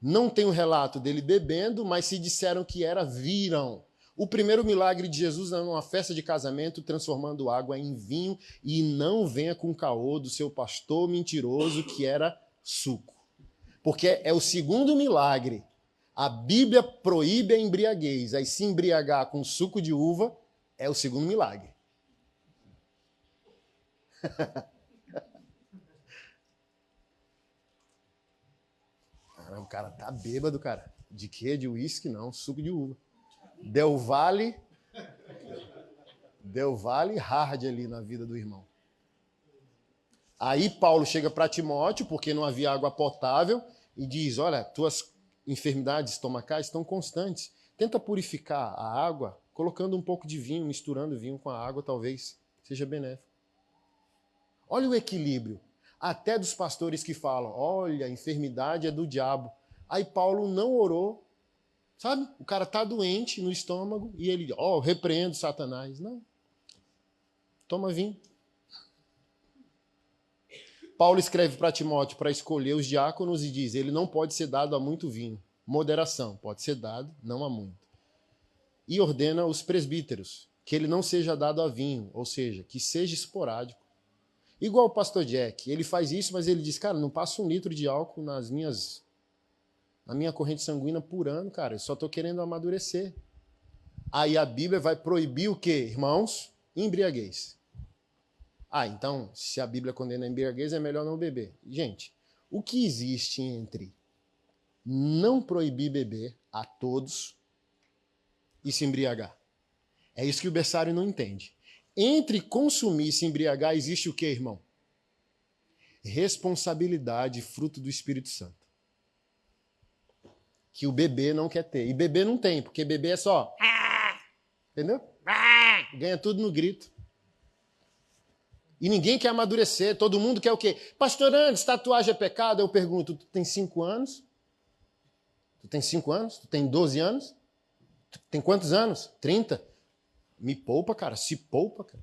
não tem um relato dele bebendo, mas se disseram que era, viram. O primeiro milagre de Jesus era numa festa de casamento, transformando água em vinho, e não venha com caô do seu pastor mentiroso, que era suco. Porque é o segundo milagre. A Bíblia proíbe a embriaguez, aí se embriagar com suco de uva é o segundo milagre. O cara tá bêbado, cara. De quê? De uísque? Não, suco de uva. Del Valle hard ali na vida do irmão. Aí Paulo chega para Timóteo, porque não havia água potável, e diz, olha, tuas enfermidades estomacais estão constantes. Tenta purificar a água, colocando um pouco de vinho, misturando vinho com a água, talvez seja benéfico. Olha o equilíbrio. Até dos pastores que falam, olha, a enfermidade é do diabo. Aí Paulo não orou. Sabe? O cara está doente no estômago e ele, repreendo Satanás. Não. Toma vinho. Paulo escreve para Timóteo para escolher os diáconos e diz, ele não pode ser dado a muito vinho. Moderação, pode ser dado, não a muito. E ordena os presbíteros, que ele não seja dado a vinho, ou seja, que seja esporádico. Igual o pastor Jack, ele faz isso, mas ele diz, cara, não passa 1 litro de álcool na minha corrente sanguínea por ano, cara, eu só estou querendo amadurecer. Aí a Bíblia vai proibir o quê, irmãos? Embriaguez. Então, se a Bíblia condena a embriaguez, é melhor não beber. Gente, o que existe entre não proibir beber a todos e se embriagar? É isso que o berçário não entende. Entre consumir e se embriagar existe o quê, irmão? Responsabilidade, fruto do Espírito Santo. Que o bebê não quer ter. E bebê não tem, porque bebê é só... Entendeu? Ganha tudo no grito. E ninguém quer amadurecer. Todo mundo quer o quê? Pastor Andes, tatuagem é pecado? Eu pergunto, tu tem 5 anos? Tu tem 5 anos? Tu tem 12 anos? Tu tem quantos anos? 30? Me poupa, cara. Se poupa, cara.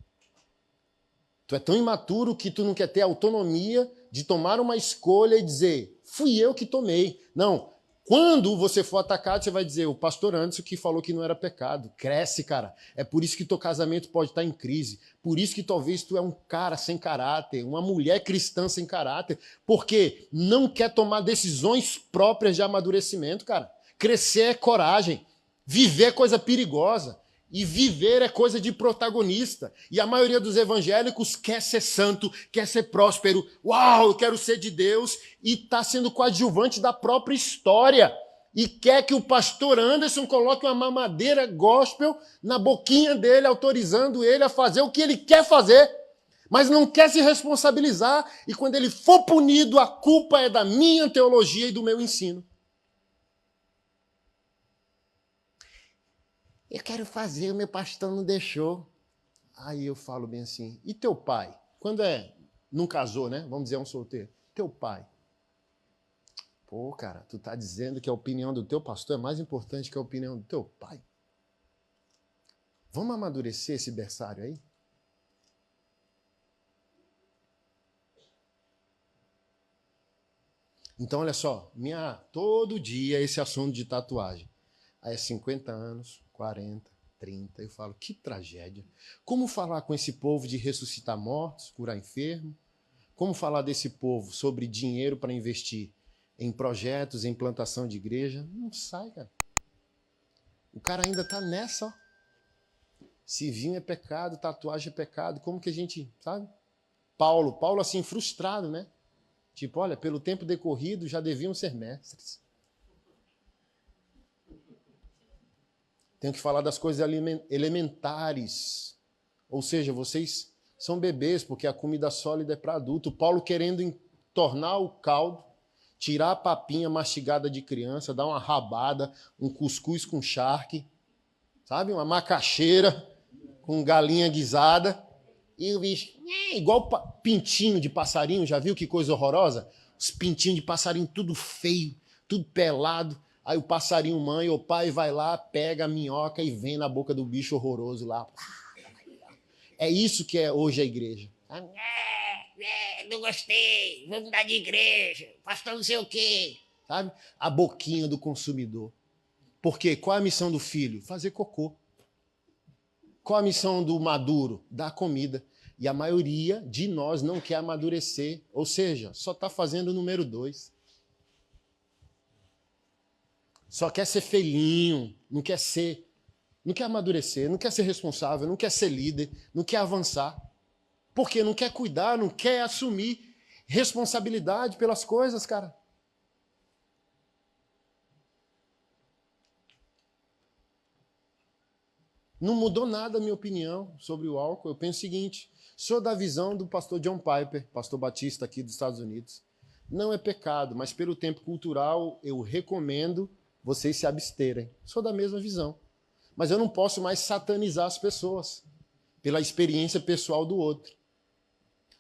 Tu é tão imaturo que tu não quer ter autonomia de tomar uma escolha e dizer, fui eu que tomei. Não. Quando você for atacado, você vai dizer, o pastor Anderson que falou que não era pecado. Cresce, cara. É por isso que teu casamento pode estar em crise. Por isso que talvez tu é um cara sem caráter, uma mulher cristã sem caráter, porque não quer tomar decisões próprias de amadurecimento, cara. Crescer é coragem. Viver é coisa perigosa. E viver é coisa de protagonista. E a maioria dos evangélicos quer ser santo, quer ser próspero. Uau, eu quero ser de Deus. E está sendo coadjuvante da própria história. E quer que o pastor Anderson coloque uma mamadeira gospel na boquinha dele, autorizando ele a fazer o que ele quer fazer. Mas não quer se responsabilizar. E quando ele for punido, a culpa é da minha teologia e do meu ensino. Eu quero fazer, o meu pastor não deixou. Aí eu falo bem assim, e teu pai? Quando não casou, né? Vamos dizer, um solteiro. Teu pai? Pô, cara, tu tá dizendo que a opinião do teu pastor é mais importante que a opinião do teu pai? Vamos amadurecer esse berçário aí? Então, olha só, todo dia esse assunto de tatuagem. Aí é 50 anos, 40, 30. Eu falo, que tragédia. Como falar com esse povo de ressuscitar mortos, curar enfermo? Como falar desse povo sobre dinheiro para investir em projetos, em plantação de igreja? Não sai, cara. O cara ainda está nessa, ó. Se vinho é pecado, tatuagem é pecado. Como que a gente, sabe? Paulo assim, frustrado, né? Tipo, olha, pelo tempo decorrido já deviam ser mestres. Tenho que falar das coisas elementares. Ou seja, vocês são bebês, porque a comida sólida é para adulto. Paulo querendo tornar o caldo, tirar a papinha mastigada de criança, dar uma rabada, um cuscuz com charque, sabe? Uma macaxeira com galinha guisada. E o bicho, igual pintinho de passarinho, já viu que coisa horrorosa? Os pintinhos de passarinho tudo feio, tudo pelado. Aí o passarinho mãe, o pai vai lá, pega a minhoca e vem na boca do bicho horroroso lá. É isso que é hoje a igreja. Não gostei, vamos mudar de igreja, pastor não sei o quê. Sabe? A boquinha do consumidor. Por quê? Qual é a missão do filho? Fazer cocô. Qual a missão do maduro? Dar comida. E a maioria de nós não quer amadurecer, ou seja, só está fazendo o número 2. Só quer ser felinho, não quer amadurecer, não quer ser responsável, não quer ser líder, não quer avançar. Porque não quer cuidar, não quer assumir responsabilidade pelas coisas, cara. Não mudou nada a minha opinião sobre o álcool. Eu penso o seguinte, sou da visão do pastor John Piper, pastor batista aqui dos Estados Unidos. Não é pecado, mas pelo tempo cultural eu recomendo vocês se absterem. Sou da mesma visão. Mas eu não posso mais satanizar as pessoas pela experiência pessoal do outro.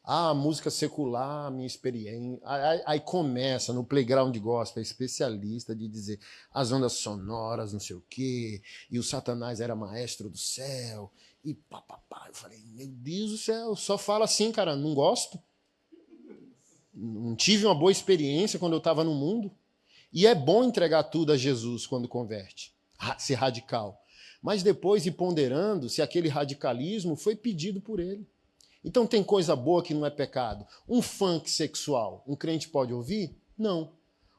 Ah, música secular, minha experiência. Aí começa no playground gospel, é especialista de dizer as ondas sonoras, não sei o quê, e o Satanás era maestro do céu, e papapá. Eu falei, meu Deus do céu, só fala assim, cara, não gosto. Não tive uma boa experiência quando eu estava no mundo. E é bom entregar tudo a Jesus quando converte, ser radical. Mas depois ir ponderando se aquele radicalismo foi pedido por ele. Então tem coisa boa que não é pecado. Um funk sexual, um crente pode ouvir? Não.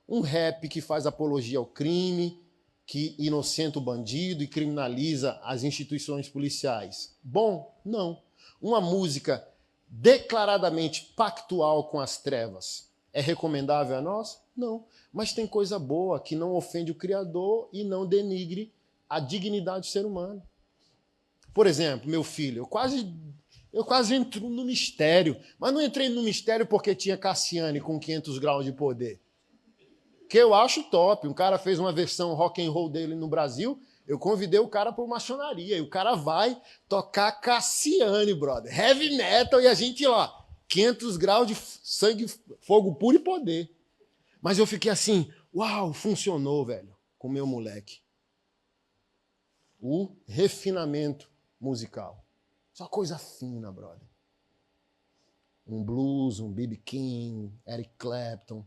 Um rap que faz apologia ao crime, que inocenta o bandido e criminaliza as instituições policiais. Bom? Não. Uma música declaradamente pactual com as trevas é recomendável a nós? Não. Mas tem coisa boa que não ofende o Criador e não denigre a dignidade do ser humano. Por exemplo, meu filho, eu quase Eu quase entro no mistério. Mas não entrei no mistério porque tinha Cassiane com 500 graus de poder. Que eu acho top. Um cara fez uma versão rock and roll dele no Brasil. Eu convidei o cara para maçonaria. E o cara vai tocar Cassiane, brother. Heavy metal e a gente lá. 500 graus de sangue, fogo puro e poder. Mas eu fiquei assim, uau, funcionou, velho, com o meu moleque. O refinamento musical. Só coisa fina, brother. Um blues, um B.B. King, Eric Clapton,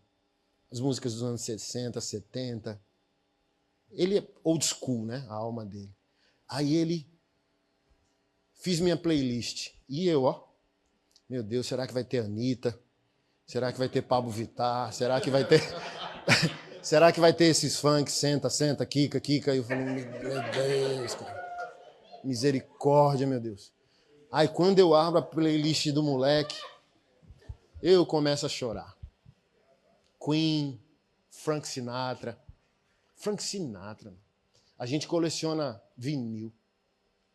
as músicas dos anos 60, 70. Ele é old school, né? A alma dele. Aí ele fiz minha playlist. E eu, ó, meu Deus, será que vai ter Anitta? Será que vai ter Pablo Vittar? Será que vai ter... será que vai ter esses funk? Senta, senta, quica, quica. Eu falei, meu Deus, cara. Misericórdia, meu Deus. Aí quando eu abro a playlist do moleque, eu começo a chorar. Queen, Frank Sinatra. Frank Sinatra. A gente coleciona vinil.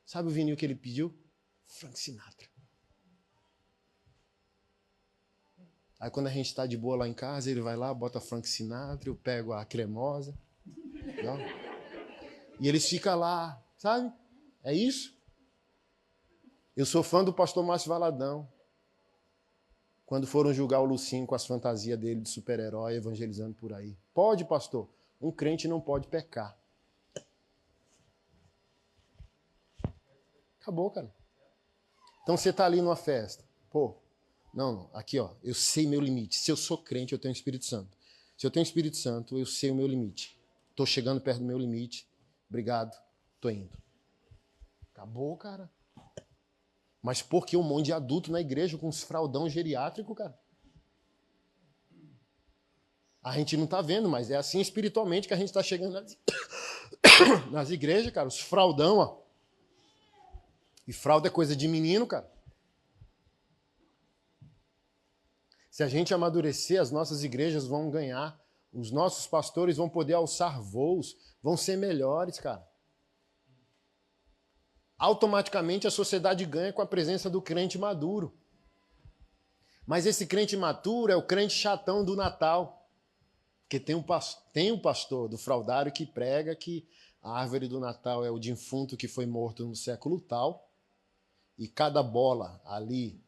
Sabe o vinil que ele pediu? Frank Sinatra. Aí quando a gente está de boa lá em casa, ele vai lá, bota Frank Sinatra, eu pego a cremosa. Não? E eles ficam lá, sabe? É isso. Eu sou fã do pastor Márcio Valadão. Quando foram julgar o Lucinho com as fantasias dele de super-herói, evangelizando por aí. Pode, pastor. Um crente não pode pecar. Acabou, cara. Então você está ali numa festa. Pô, não, aqui, ó, eu sei meu limite. Se eu sou crente, eu tenho o Espírito Santo. Se eu tenho o Espírito Santo, eu sei o meu limite. Estou chegando perto do meu limite. Obrigado, estou indo. Acabou, cara. Mas por que um monte de adulto na igreja com uns fraldão geriátrico, cara? A gente não está vendo, mas é assim espiritualmente que a gente está chegando nas igrejas, cara. Os fraldão, ó. E fralda é coisa de menino, cara. Se a gente amadurecer, as nossas igrejas vão ganhar. Os nossos pastores vão poder alçar voos, vão ser melhores, cara. Automaticamente a sociedade ganha com a presença do crente maduro. Mas esse crente maturo é o crente chatão do Natal. Porque tem um pastor do fraudário que prega que a árvore do Natal é o defunto que foi morto no século tal, e cada bola ali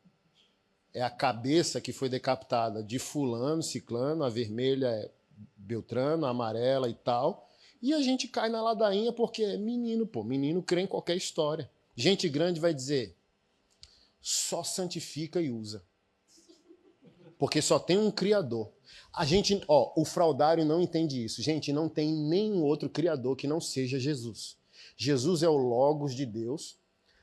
é a cabeça que foi decapitada de fulano, ciclano, a vermelha é Beltrano, a amarela e tal. E a gente cai na ladainha porque é menino, pô. Menino crê em qualquer história. Gente grande vai dizer, só santifica e usa. Porque só tem um Criador. A gente, ó, o fraudário não entende isso. Gente, não tem nenhum outro Criador que não seja Jesus. Jesus é o Logos de Deus.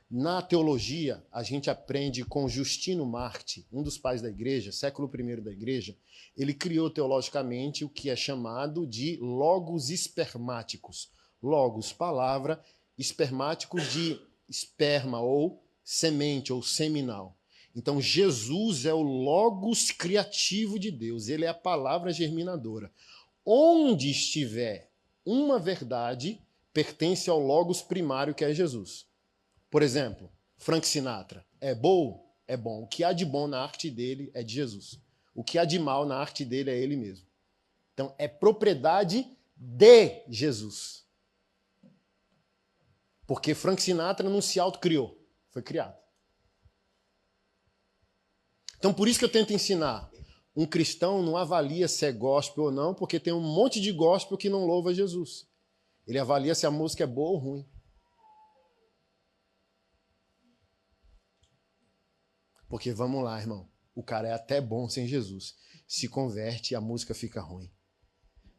Na teologia, a gente aprende com Justino Marte, um dos pais da igreja, século I da igreja. Ele criou teologicamente o que é chamado de logos espermáticos. Logos, palavra, espermáticos de esperma ou semente ou seminal. Então, Jesus é o logos criativo de Deus. Ele é a palavra germinadora. Onde estiver uma verdade, pertence ao logos primário que é Jesus. Por exemplo, Frank Sinatra. É bom? É bom. O que há de bom na arte dele é de Jesus. O que há de mal na arte dele é ele mesmo. Então, é propriedade de Jesus. Porque Frank Sinatra não se autocriou. Foi criado. Então, por isso que eu tento ensinar. Um cristão não avalia se é gospel ou não, porque tem um monte de gospel que não louva Jesus. Ele avalia se a música é boa ou ruim. Porque vamos lá, irmão, o cara é até bom sem Jesus. Se converte e a música fica ruim.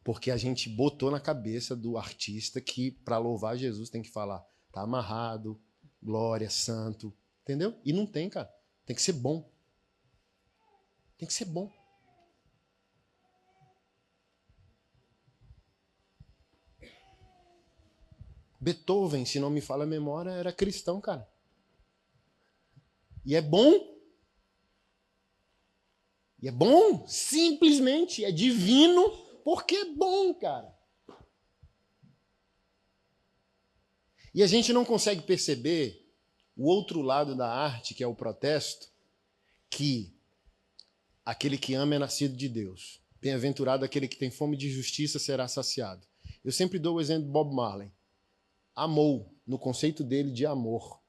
Porque a gente botou na cabeça do artista que para louvar Jesus tem que falar, tá amarrado, glória, santo, entendeu? E não tem, cara. Tem que ser bom. Tem que ser bom. Beethoven, se não me falha a memória, era cristão, cara. E é bom. E é bom, simplesmente, é divino, porque é bom, cara. E a gente não consegue perceber, o outro lado da arte, que é o protesto, que aquele que ama é nascido de Deus. Bem-aventurado aquele que tem fome de justiça será saciado. Eu sempre dou o exemplo de Bob Marley. Amou, no conceito dele de amor.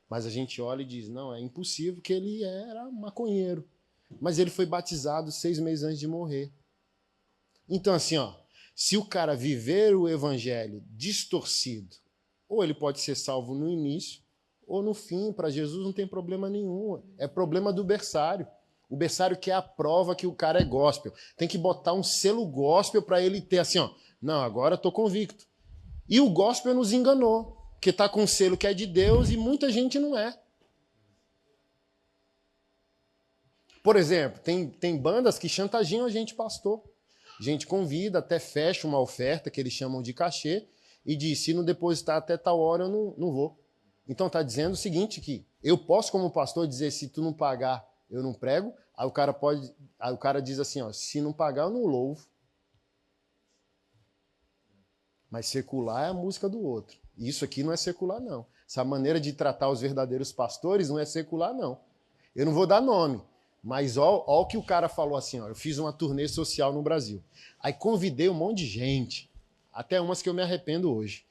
Mas a gente olha e diz, não, é impossível que ele era maconheiro. Mas ele foi batizado 6 meses antes de morrer. Então, assim, ó, se o cara viver o evangelho distorcido, ou ele pode ser salvo no início, ou no fim. Para Jesus não tem problema nenhum. É problema do berçário. O berçário quer a prova que o cara é gospel. Tem que botar um selo gospel para ele ter assim, ó, não, agora eu tô convicto. E o gospel nos enganou, porque tá com um selo que é de Deus e muita gente não é. Por exemplo, tem bandas que chantageiam a gente, pastor. A gente convida, até fecha uma oferta, que eles chamam de cachê, e diz, se não depositar até tal hora, eu não vou. Então está dizendo o seguinte, que eu posso, como pastor, dizer, se tu não pagar, eu não prego. Aí o cara diz assim, ó, se não pagar, eu não louvo. Mas secular é a música do outro. Isso aqui não é secular, não. Essa maneira de tratar os verdadeiros pastores não é secular, não. Eu não vou dar nome, mas ó o que o cara falou assim, ó, eu fiz uma turnê social no Brasil. Aí convidei um monte de gente, até umas que eu me arrependo hoje.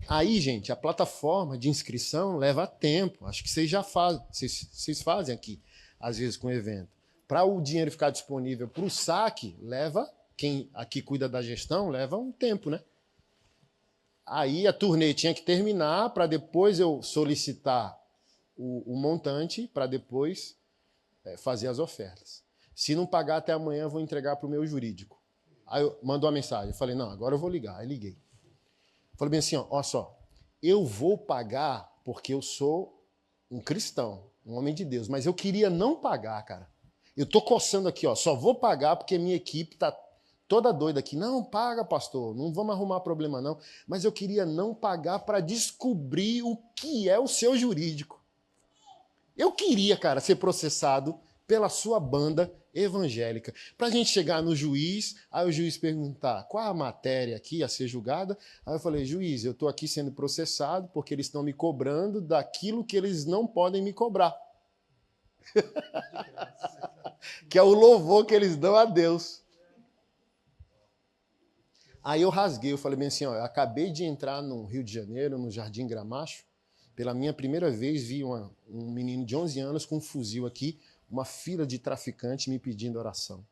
Aí, gente, a plataforma de inscrição leva tempo. Acho que vocês já fazem, vocês fazem aqui, às vezes, com o evento. Para o dinheiro ficar disponível para o saque, leva, quem aqui cuida da gestão, leva um tempo, né? Aí a turnê tinha que terminar para depois eu solicitar o montante para depois fazer as ofertas. Se não pagar até amanhã, eu vou entregar para o meu jurídico. Aí eu mandou uma mensagem. Eu falei, não, agora eu vou ligar. Aí liguei. Falei bem assim, ó só, eu vou pagar porque eu sou um cristão, um homem de Deus, mas eu queria não pagar, cara. Eu tô coçando aqui, ó, só vou pagar porque minha equipe tá toda doida aqui. Não, paga, pastor, não vamos arrumar problema não. Mas eu queria não pagar para descobrir o que é o seu jurídico. Eu queria, cara, ser processado pela sua banda evangélica. Para a gente chegar no juiz, aí o juiz perguntar qual a matéria aqui a ser julgada. Aí eu falei, juiz, eu estou aqui sendo processado porque eles estão me cobrando daquilo que eles não podem me cobrar. Que é o louvor que eles dão a Deus. Aí eu rasguei, eu falei bem assim, ó, eu acabei de entrar no Rio de Janeiro, no Jardim Gramacho, pela minha primeira vez vi um menino de 11 anos com um fuzil aqui, uma fila de traficantes me pedindo oração.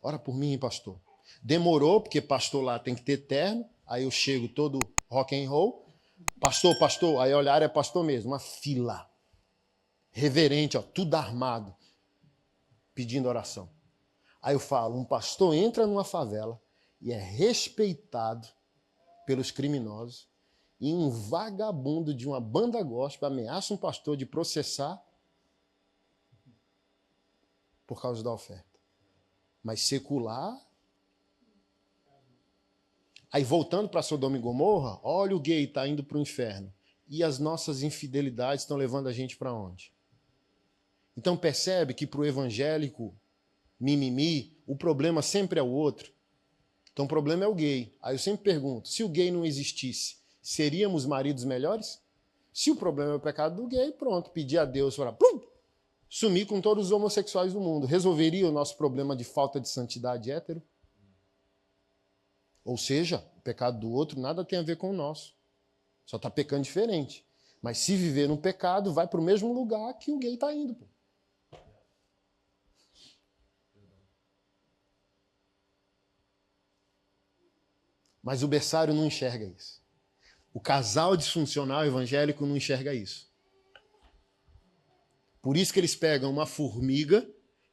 Ora por mim, pastor. Demorou, porque pastor lá tem que ter terno, aí eu chego todo rock and roll, pastor, aí olhar é pastor mesmo, uma fila, reverente, ó, tudo armado, pedindo oração. Aí eu falo, um pastor entra numa favela e é respeitado pelos criminosos, e um vagabundo de uma banda gospel ameaça um pastor de processar por causa da oferta. Mas secular... Aí voltando para Sodoma e Gomorra, olha o gay está indo para o inferno. E as nossas infidelidades estão levando a gente para onde? Então percebe que para o evangélico mimimi, o problema sempre é o outro. Então o problema é o gay. Aí eu sempre pergunto, se o gay não existisse, seríamos maridos melhores? Se o problema é o pecado do gay, pronto, pedir a Deus para sumir com todos os homossexuais do mundo. Resolveria o nosso problema de falta de santidade hétero? Ou seja, o pecado do outro nada tem a ver com o nosso. Só está pecando diferente. Mas se viver no pecado, vai para o mesmo lugar que o gay está indo. Pô. Mas o berçário não enxerga isso. O casal disfuncional evangélico não enxerga isso. Por isso que eles pegam uma formiga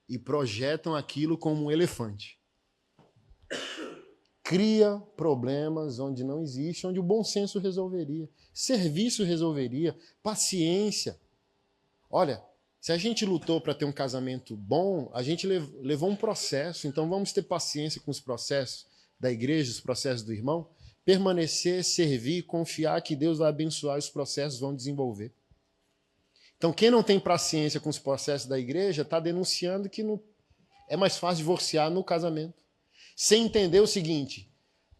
e projetam aquilo como um elefante. Cria problemas onde não existe, onde o bom senso resolveria. Serviço resolveria. Paciência. Olha, se a gente lutou para ter um casamento bom, a gente levou um processo. Então vamos ter paciência com os processos da igreja, os processos do irmão. Permanecer, servir, confiar que Deus vai abençoar e os processos vão desenvolver. Então, quem não tem paciência com os processos da igreja está denunciando que não... é mais fácil divorciar no casamento. Sem entender o seguinte,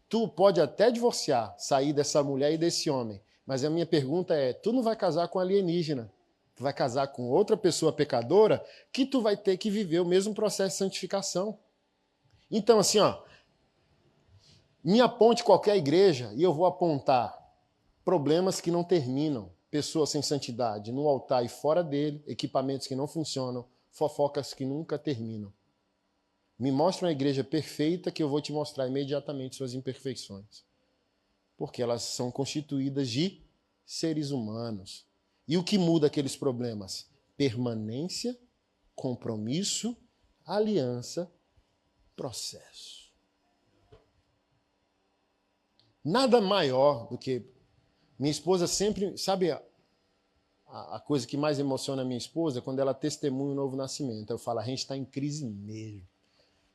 tu pode até divorciar, sair dessa mulher e desse homem, mas a minha pergunta é, tu não vai casar com alienígena, Tu vai casar com outra pessoa pecadora que tu vai ter que viver o mesmo processo de santificação. Então, assim, ó, me aponte qualquer igreja e eu vou apontar problemas que não terminam, pessoas sem santidade no altar e fora dele, equipamentos que não funcionam, fofocas que nunca terminam. Me mostra uma igreja perfeita que eu vou te mostrar imediatamente suas imperfeições. Porque elas são constituídas de seres humanos. E o que muda aqueles problemas? Permanência, compromisso, aliança, processo. Nada maior do que... Minha esposa sempre... Sabe a coisa que mais emociona a minha esposa? Quando ela testemunha o novo nascimento. Eu falo, a gente está em crise mesmo.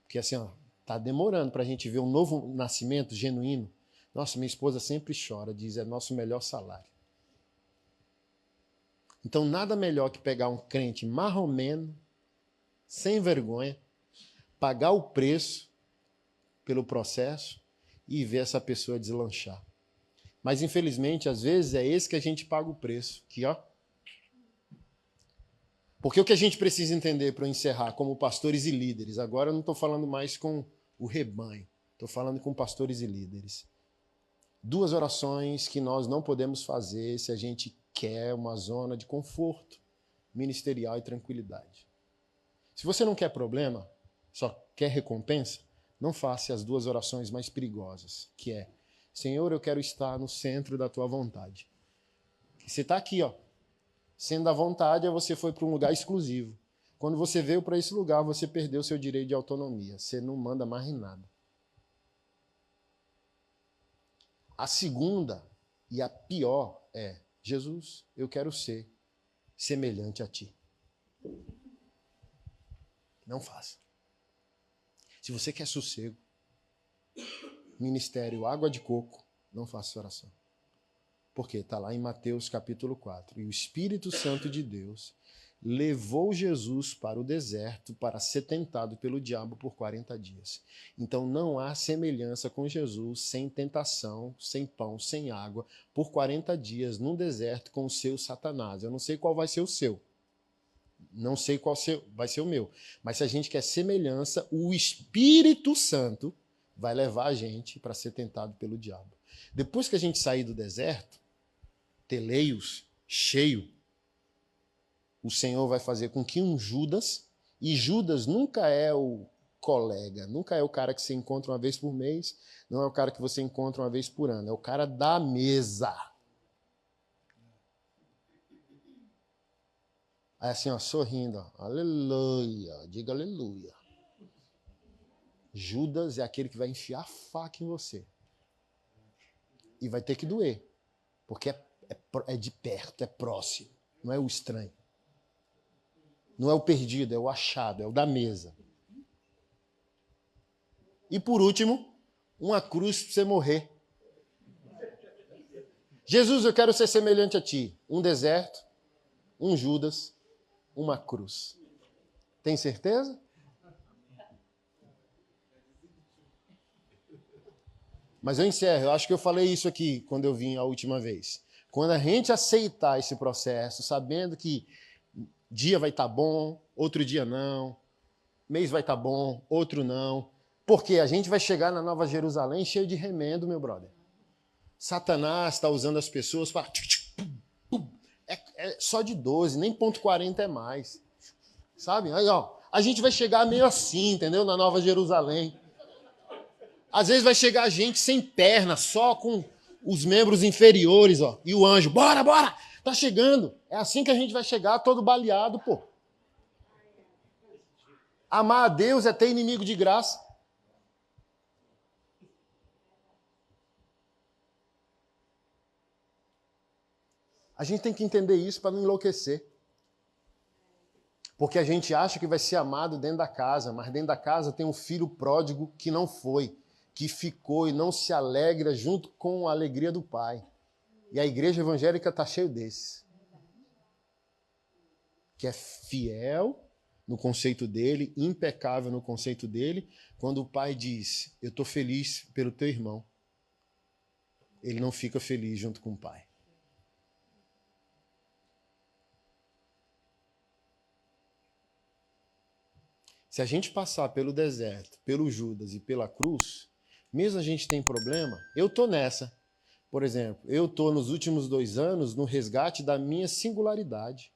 Porque assim, ó, tá demorando para a gente ver um novo nascimento genuíno. Nossa, minha esposa sempre chora, diz, é nosso melhor salário. Então, nada melhor que pegar um crente marromeno, sem vergonha, pagar o preço pelo processo e ver essa pessoa deslanchar. Mas, infelizmente, às vezes é esse que a gente paga o preço. Aqui, ó. Porque o que a gente precisa entender para encerrar, como pastores e líderes, agora eu não estou falando mais com o rebanho, estou falando com pastores e líderes. 2 orações que nós não podemos fazer se a gente quer uma zona de conforto ministerial e tranquilidade. Se você não quer problema, só quer recompensa, não faça as 2 orações mais perigosas, que é: Senhor, eu quero estar no centro da tua vontade. E você está aqui, ó. Sendo a vontade, você foi para um lugar exclusivo. Quando você veio para esse lugar, você perdeu seu direito de autonomia. Você não manda mais em nada. A segunda e a pior é: Jesus, eu quero ser semelhante a ti. Não faça. Se você quer sossego, ministério, água de coco, não faça essa oração. Porque está lá em Mateus capítulo 4. E o Espírito Santo de Deus levou Jesus para o deserto para ser tentado pelo diabo por 40 dias. Então não há semelhança com Jesus sem tentação, sem pão, sem água, por 40 dias num deserto com o seu Satanás. Eu não sei qual vai ser o seu. Não sei qual vai ser o meu. Mas se a gente quer semelhança, o Espírito Santo vai levar a gente para ser tentado pelo diabo. Depois que a gente sair do deserto, Teleios, cheio, o Senhor vai fazer com que um Judas, e Judas nunca é o colega, nunca é o cara que você encontra uma vez por mês, não é o cara que você encontra uma vez por ano, é o cara da mesa. Aí assim, ó, sorrindo, ó, aleluia, diga aleluia. Judas é aquele que vai enfiar a faca em você. E vai ter que doer, porque é de perto, é próximo, não é o estranho. Não é o perdido, é o achado, é o da mesa. E por último, uma cruz para você morrer. Jesus, eu quero ser semelhante a ti. Um deserto, um Judas, uma cruz. Tem certeza? Mas eu encerro, eu acho que eu falei isso aqui quando eu vim a última vez. Quando a gente aceitar esse processo, sabendo que dia vai estar bom, outro dia não, mês vai estar bom, outro não, porque a gente vai chegar na Nova Jerusalém cheio de remendo, meu brother. Satanás está usando as pessoas para... É só de 12, nem ponto 40 é mais. Sabe? Aí, ó, a gente vai chegar meio assim, entendeu? Na Nova Jerusalém. Às vezes vai chegar gente sem perna, só com os membros inferiores, ó. E o anjo, bora, bora, tá chegando. É assim que a gente vai chegar, todo baleado, pô. Amar a Deus é ter inimigo de graça. A gente tem que entender isso para não enlouquecer. Porque a gente acha que vai ser amado dentro da casa, mas dentro da casa tem um filho pródigo que não foi, que ficou e não se alegra junto com a alegria do pai. E a igreja evangélica está cheia desses. Que é fiel no conceito dele, impecável no conceito dele, quando o pai diz, eu estou feliz pelo teu irmão. Ele não fica feliz junto com o pai. Se a gente passar pelo deserto, pelo Judas e pela cruz, mesmo a gente tem problema, eu tô nessa. Por exemplo, eu tô nos últimos 2 anos no resgate da minha singularidade.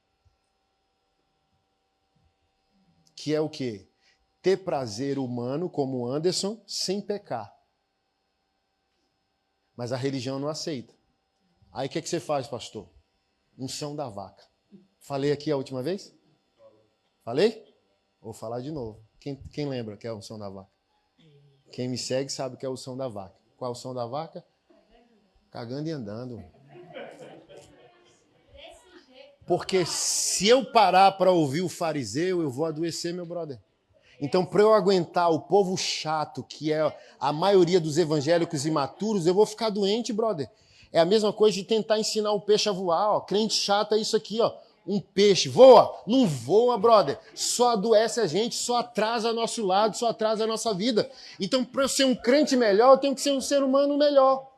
Que é o quê? Ter prazer humano como o Anderson sem pecar. Mas a religião não aceita. Aí o que você faz, pastor? Unção da vaca. Falei aqui a última vez? Falei? Vou falar de novo. Quem lembra que é a unção da vaca? Quem me segue sabe que é a unção da vaca. Qual é a unção da vaca? Cagando e andando. Porque se eu parar para ouvir o fariseu, eu vou adoecer, meu brother. Então, para eu aguentar o povo chato, que é a maioria dos evangélicos imaturos, eu vou ficar doente, brother. É a mesma coisa de tentar ensinar o peixe a voar. Ó. Crente chato é isso aqui, ó. Um peixe voa? Não voa, brother. Só adoece a gente, só atrasa nosso lado, só atrasa a nossa vida. Então, para eu ser um crente melhor, eu tenho que ser um ser humano melhor.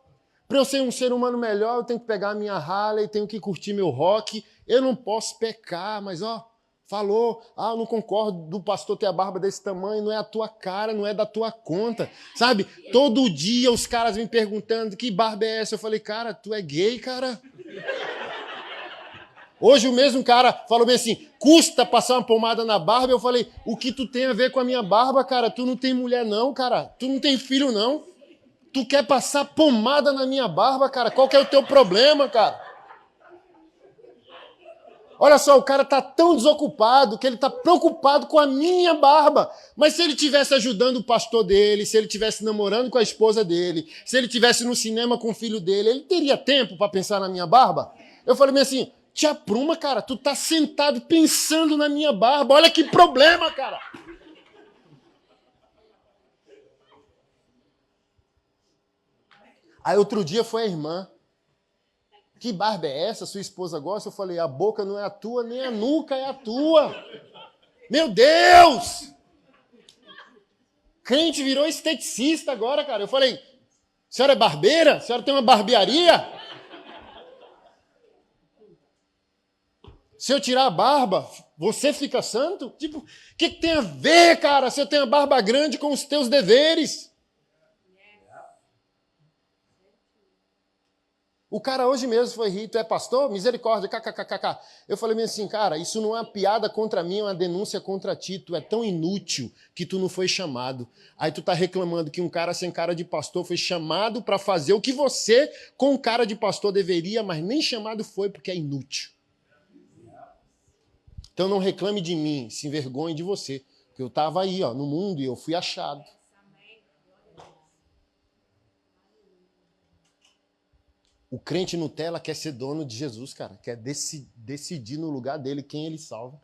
Para eu ser um ser humano melhor, eu tenho que pegar a minha Harley, tenho que curtir meu rock. Eu não posso pecar, mas ó, falou, eu não concordo do pastor ter a barba desse tamanho, não é a tua cara, não é da tua conta, sabe? Todo dia os caras me perguntando, que barba é essa? Eu falei, cara, tu é gay, cara? Hoje o mesmo cara falou bem assim, custa passar uma pomada na barba? Eu falei, o que tu tem a ver com a minha barba, cara? Tu não tem mulher não, cara, tu não tem filho não. Tu quer passar pomada na minha barba, cara? Qual que é o teu problema, cara? Olha só, o cara tá tão desocupado que ele tá preocupado com a minha barba. Mas se ele estivesse ajudando o pastor dele, se ele estivesse namorando com a esposa dele, se ele estivesse no cinema com o filho dele, ele teria tempo para pensar na minha barba? Eu falei assim, te apruma, cara, tu tá sentado pensando na minha barba. Olha que problema, cara. Aí outro dia foi a irmã. Que barba é essa? Sua esposa gosta? Eu falei, a boca não é a tua, nem a nuca é a tua. Meu Deus! Crente virou esteticista agora, cara. Eu falei, senhora é barbeira? A senhora tem uma barbearia? Se eu tirar a barba, você fica santo? Tipo, o que tem a ver, cara, se eu tenho a barba grande com os teus deveres? O cara hoje mesmo foi rir, tu é pastor? Misericórdia, kkkk. Eu falei assim, cara, isso não é uma piada contra mim, é uma denúncia contra ti. Tu é tão inútil que tu não foi chamado. Aí tu tá reclamando que um cara sem cara de pastor foi chamado para fazer o que você, com cara de pastor, deveria, mas nem chamado foi porque é inútil. Então não reclame de mim, se envergonhe de você. Porque eu estava aí, ó, no mundo e eu fui achado. O crente Nutella quer ser dono de Jesus, cara. Quer decidir no lugar dele quem ele salva.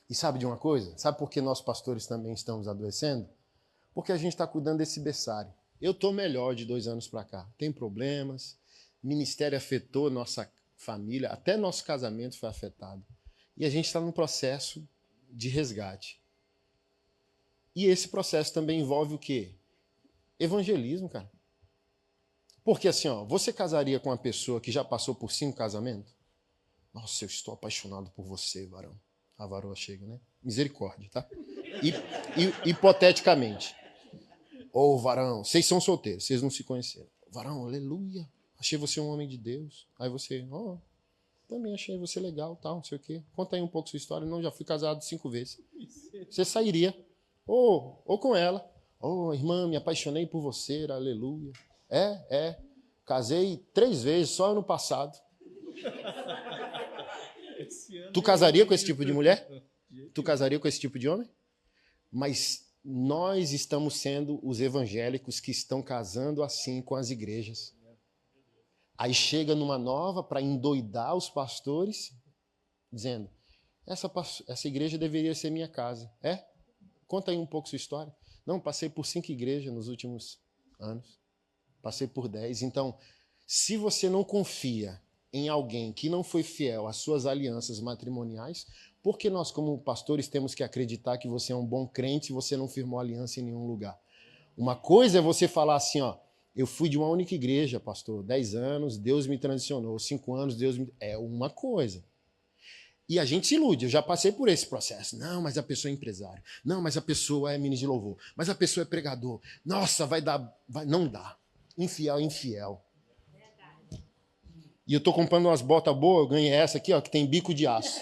E sabe de uma coisa? Sabe por que nós pastores também estamos adoecendo? Porque a gente está cuidando desse berçário. Eu estou melhor de 2 anos para cá. Tem problemas. O ministério afetou nossa família. Até nosso casamento foi afetado. E a gente está num processo de resgate. E esse processo também envolve o quê? Evangelismo, cara. Porque assim, ó, você casaria com uma pessoa que já passou por 5 casamentos? Nossa, eu estou apaixonado por você, varão. A varoa chega, né? Misericórdia, tá? Hipoteticamente. Ô, varão, vocês são solteiros, vocês não se conheceram. Varão, aleluia. Achei você um homem de Deus. Aí você, também achei você legal, tal, não sei o quê. Conta aí um pouco sua história. Não, já fui casado 5 vezes. Você sairia. Ou com ela. Irmã, me apaixonei por você, aleluia. Casei 3 vezes, só ano passado. Tu casaria com esse tipo de mulher? Tu casaria com esse tipo de homem? Mas nós estamos sendo os evangélicos que estão casando assim com as igrejas. Aí chega numa nova para endoidar os pastores, dizendo, essa igreja deveria ser minha casa. Conta aí um pouco sua história. Não, passei por 5 igrejas nos últimos anos. Passei por 10. Então, se você não confia em alguém que não foi fiel às suas alianças matrimoniais, por que nós, como pastores, temos que acreditar que você é um bom crente se você não firmou aliança em nenhum lugar? Uma coisa é você falar assim, ó, Eu fui de uma única igreja, pastor, 10 anos, Deus me transicionou, 5 anos, Deus me... É uma coisa. E a gente se ilude, eu já passei por esse processo. Não, mas a pessoa é empresário. Não, mas a pessoa é ministro de louvor. Mas a pessoa é pregador. Nossa, vai dar... Não dá. Infiel é infiel. E eu tô comprando umas botas boas, eu ganhei essa aqui, ó, que tem bico de aço.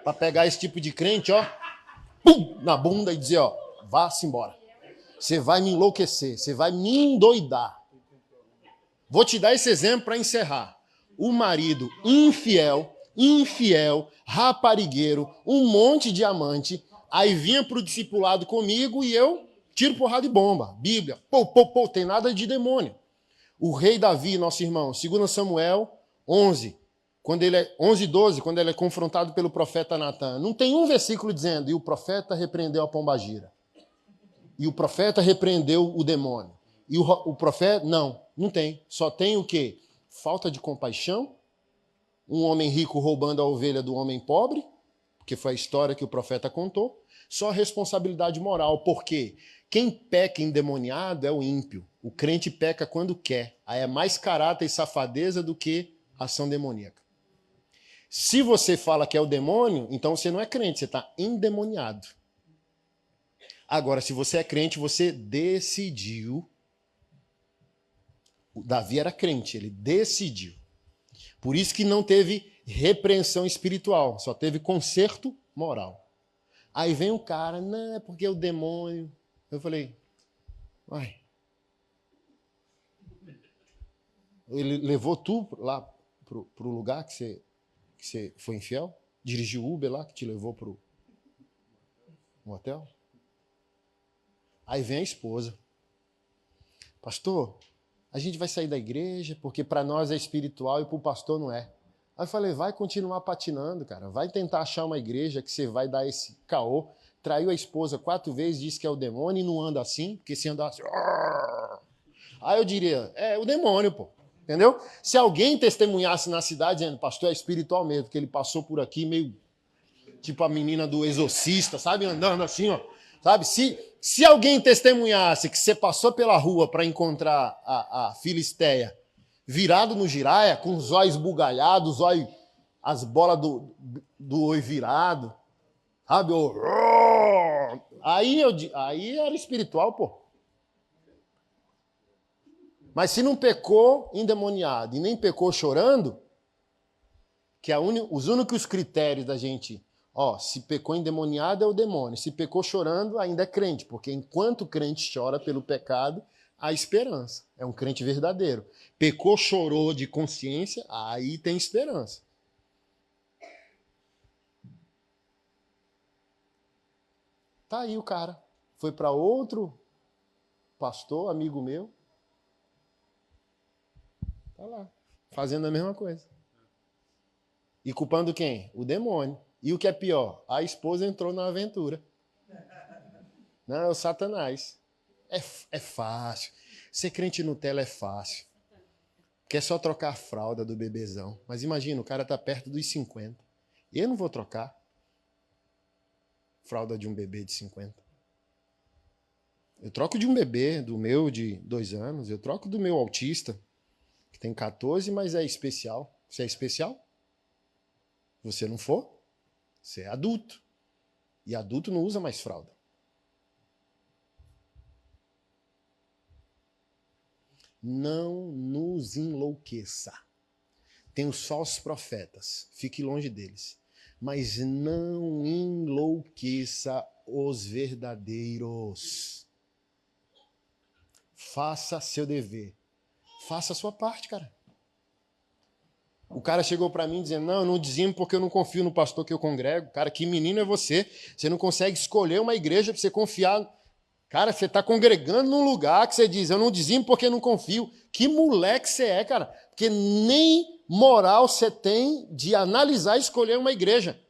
Para pegar esse tipo de crente, ó, pum, na bunda e dizer, ó, vá-se embora. Você vai me enlouquecer, você vai me endoidar. Vou te dar esse exemplo para encerrar. O marido infiel, raparigueiro, um monte de amante, aí vinha pro discipulado comigo e eu tiro porrada e bomba. Bíblia, tem nada de demônio. O rei Davi, nosso irmão, 2 Samuel 11, 11:12, quando ele é confrontado pelo profeta Natan, não tem um versículo dizendo, e o profeta repreendeu a pombagira. E o profeta repreendeu o demônio. E o profeta, não tem. Só tem o quê? Falta de compaixão, um homem rico roubando a ovelha do homem pobre, porque foi a história que o profeta contou, só responsabilidade moral, porque quem peca endemoniado é o ímpio. O crente peca quando quer. Aí é mais caráter e safadeza do que ação demoníaca. Se você fala que é o demônio, então você não é crente, você está endemoniado. Agora, se você é crente, você decidiu. O Davi era crente, ele decidiu. Por isso que não teve repreensão espiritual, só teve conserto moral. Aí vem o cara, não, é porque é o demônio. Eu falei, vai. Ele levou tu lá pro lugar que você foi infiel? Dirigiu o Uber lá que te levou pro hotel? Aí vem a esposa. Pastor, a gente vai sair da igreja porque para nós é espiritual e para o pastor não é. Aí eu falei, vai continuar patinando, cara. Vai tentar achar uma igreja que você vai dar esse caô. Traiu a esposa 4 vezes, disse que é o demônio e não anda assim, porque se andar assim... Aí eu diria, é o demônio, pô. Entendeu? Se alguém testemunhasse na cidade dizendo, pastor, é espiritual mesmo, porque ele passou por aqui meio tipo a menina do Exorcista, sabe? Andando assim, ó. Sabe? Se alguém testemunhasse que você passou pela rua para encontrar a Filisteia virado no giraia, com os olhos bugalhados, as bolas do oi virado, sabe? Aí era espiritual, pô. Mas se não pecou endemoniado e nem pecou chorando, que os únicos critérios da gente... se pecou endemoniado é o demônio. Se pecou chorando, ainda é crente. Porque enquanto o crente chora pelo pecado, há esperança. É um crente verdadeiro. Pecou, chorou de consciência, aí tem esperança. Tá aí o cara. Foi para outro pastor, amigo meu. Tá lá, fazendo a mesma coisa. E culpando quem? O demônio. E o que é pior? A esposa entrou na aventura. Não, é o Satanás. É fácil. Ser crente Nutella é fácil. Porque é só trocar a fralda do bebezão. Mas imagina, o cara tá perto dos 50. Eu não vou trocar fralda de um bebê de 50. Eu troco de um bebê, do meu de 2 anos. Eu troco do meu autista, que tem 14, mas é especial. Você é especial? Se você não for, você é adulto. E adulto não usa mais fralda. Não nos enlouqueça. Tem os falsos profetas, fique longe deles. Mas não enlouqueça os verdadeiros. Faça seu dever. Faça a sua parte, cara. O cara chegou para mim dizendo, não, eu não dizimo porque eu não confio no pastor que eu congrego. Cara, que menino é você? Você não consegue escolher uma igreja para você confiar. Cara, você está congregando num lugar que você diz, eu não dizimo porque eu não confio. Que moleque você é, cara? Porque nem moral você tem de analisar e escolher uma igreja.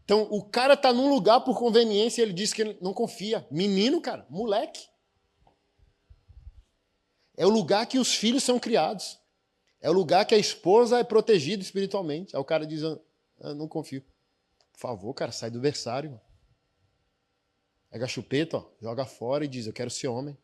Então, o cara está num lugar por conveniência e ele diz que ele não confia. Menino, cara, moleque. É o lugar que os filhos são criados. É o lugar que a esposa é protegida espiritualmente. Aí o cara diz, eu não confio. Por favor, cara, sai do berçário. Pega a chupeta, joga fora e diz, eu quero ser homem.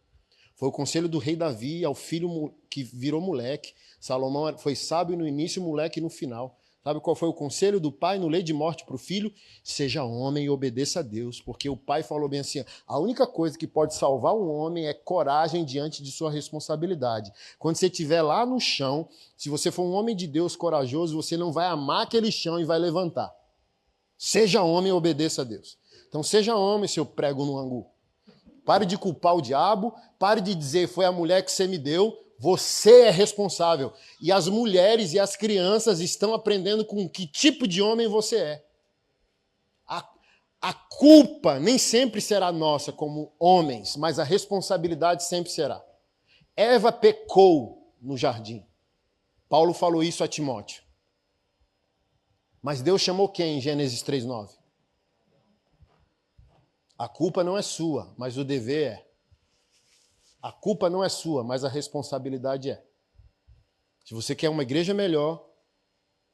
Foi o conselho do rei Davi ao filho que virou moleque. Salomão foi sábio no início, moleque no final. Sabe qual foi o conselho do pai no lei de morte para o filho? Seja homem e obedeça a Deus, porque o pai falou bem assim, a única coisa que pode salvar um homem é coragem diante de sua responsabilidade. Quando você estiver lá no chão, se você for um homem de Deus corajoso, você não vai amar aquele chão e vai levantar. Seja homem e obedeça a Deus. Então seja homem, seu prego no angu. Pare de culpar o diabo, pare de dizer foi a mulher que você me deu, você é responsável. E as mulheres e as crianças estão aprendendo com que tipo de homem você é. A culpa nem sempre será nossa como homens, mas a responsabilidade sempre será. Eva pecou no jardim. Paulo falou isso a Timóteo. Mas Deus chamou quem em Gênesis 3:9? A culpa não é sua, mas o dever é. A culpa não é sua, mas a responsabilidade é. Se você quer uma igreja melhor,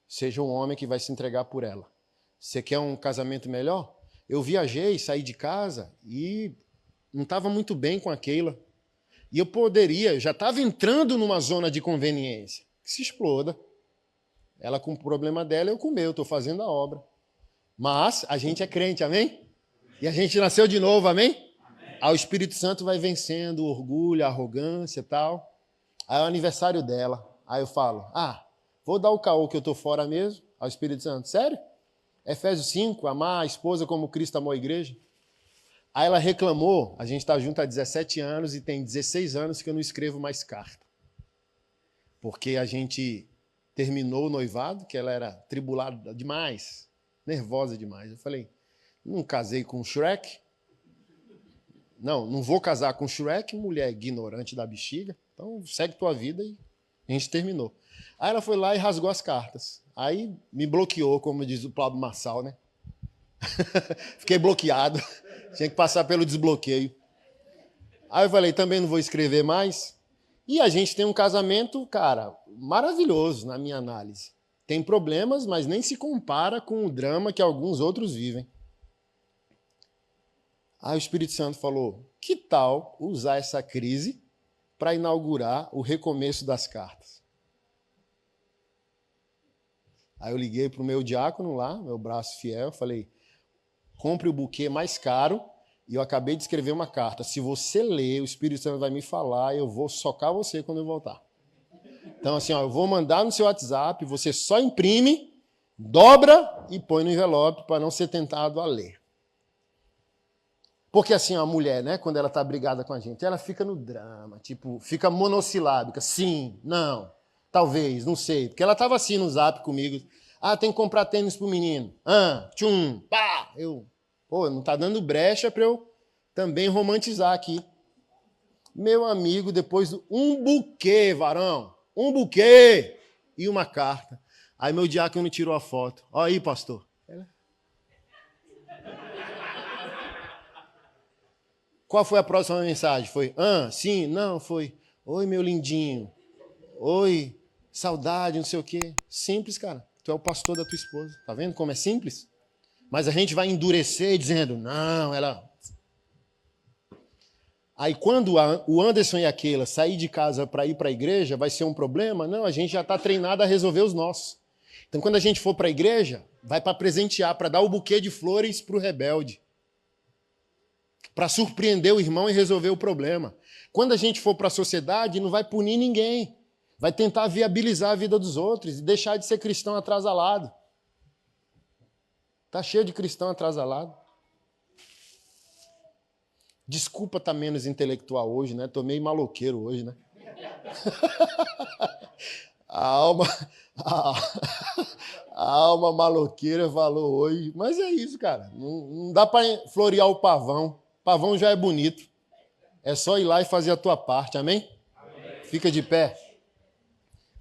seja um homem que vai se entregar por ela. Você quer um casamento melhor? Eu viajei, saí de casa e não estava muito bem com a Keila. E eu já estava entrando numa zona de conveniência. Que se exploda. Ela com o problema dela, eu com o meu, estou fazendo a obra. Mas a gente é crente, amém? E a gente nasceu de novo, amém? Aí o Espírito Santo vai vencendo o orgulho, a arrogância e tal. Aí é o aniversário dela. Aí eu falo, vou dar o caô que eu estou fora mesmo. Aí o Espírito Santo, sério? Efésios 5, amar a esposa como Cristo amou a igreja. Aí ela reclamou, a gente está junto há 17 anos e tem 16 anos que eu não escrevo mais carta. Porque a gente terminou o noivado, que ela era tribulada demais, nervosa demais. Eu falei, não casei com o Shrek. Não vou casar com o Shrek, mulher ignorante da bexiga. Então segue tua vida e a gente terminou. Aí ela foi lá e rasgou as cartas. Aí me bloqueou, como diz o Pablo Marçal, né? Fiquei bloqueado. Tinha que passar pelo desbloqueio. Aí eu falei, também não vou escrever mais. E a gente tem um casamento, cara, maravilhoso na minha análise. Tem problemas, mas nem se compara com o drama que alguns outros vivem. Aí o Espírito Santo falou, que tal usar essa crise para inaugurar o recomeço das cartas? Aí eu liguei para o meu diácono lá, meu braço fiel, falei, compre o buquê mais caro e eu acabei de escrever uma carta. Se você ler, o Espírito Santo vai me falar e eu vou socar você quando eu voltar. Então, assim, eu vou mandar no seu WhatsApp, você só imprime, dobra e põe no envelope para não ser tentado a ler. Porque assim, a mulher, né, quando ela está brigada com a gente, ela fica no drama, tipo, fica monossilábica, sim, não, talvez, não sei. Porque ela estava assim no zap comigo, tem que comprar tênis pro menino, tchum, pá, não está dando brecha para eu também romantizar aqui. Meu amigo, depois um buquê, varão, um buquê e uma carta. Aí meu diácono me tirou a foto. Olha aí, pastor. Qual foi a próxima mensagem? Foi, sim, não, foi, oi, meu lindinho, oi, saudade, não sei o quê. Simples, cara. Tu é o pastor da tua esposa. Tá vendo como é simples? Mas a gente vai endurecer dizendo, não, ela... Aí quando o Anderson e a Keila sair de casa para ir para a igreja, vai ser um problema? Não, a gente já está treinado a resolver os nossos. Então quando a gente for para a igreja, vai para presentear, para dar o buquê de flores para o rebelde. Para surpreender o irmão e resolver o problema. Quando a gente for para a sociedade, não vai punir ninguém. Vai tentar viabilizar a vida dos outros e deixar de ser cristão atrasalado. Está cheio de cristão atrasalado. Desculpa estar menos intelectual hoje, né? Tô meio maloqueiro hoje, né? A alma maloqueira falou hoje. Mas é isso, cara. Não dá para florear o pavão. O pavão já é bonito. É só ir lá e fazer a tua parte, amém? Amém. Fica de pé.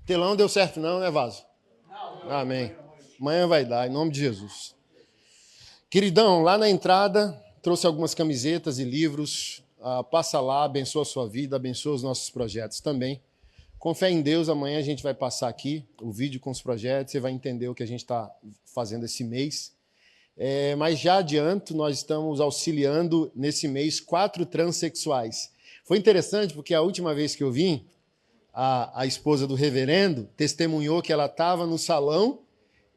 Telão não deu certo não, né, Vaso? Não. Amém. Amanhã vai dar, em nome de Jesus. Queridão, lá na entrada, trouxe algumas camisetas e livros. Passa lá, abençoa a sua vida, abençoa os nossos projetos também. Com fé em Deus, amanhã a gente vai passar aqui o vídeo com os projetos, você vai entender o que a gente está fazendo esse mês. Mas já adianto, nós estamos auxiliando nesse mês 4 transexuais. Foi interessante porque a última vez que eu vim, a esposa do reverendo testemunhou que ela estava no salão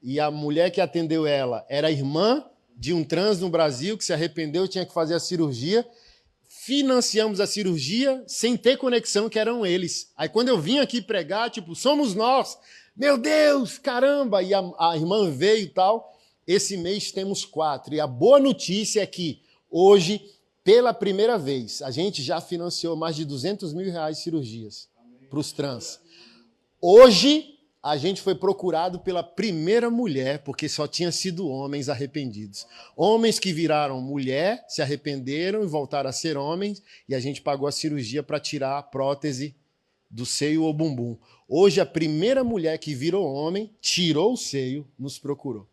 e a mulher que atendeu ela era irmã de um trans no Brasil que se arrependeu, tinha que fazer a cirurgia. Financiamos a cirurgia sem ter conexão, que eram eles. Aí quando eu vim aqui pregar, tipo, somos nós. Meu Deus, caramba! E a irmã veio e tal. Esse mês temos 4. E a boa notícia é que hoje, pela primeira vez, a gente já financiou mais de R$200 mil de cirurgias para os trans. Hoje, a gente foi procurado pela primeira mulher, porque só tinha sido homens arrependidos. Homens que viraram mulher, se arrependeram e voltaram a ser homens, e a gente pagou a cirurgia para tirar a prótese do seio ou bumbum. Hoje, a primeira mulher que virou homem, tirou o seio, nos procurou.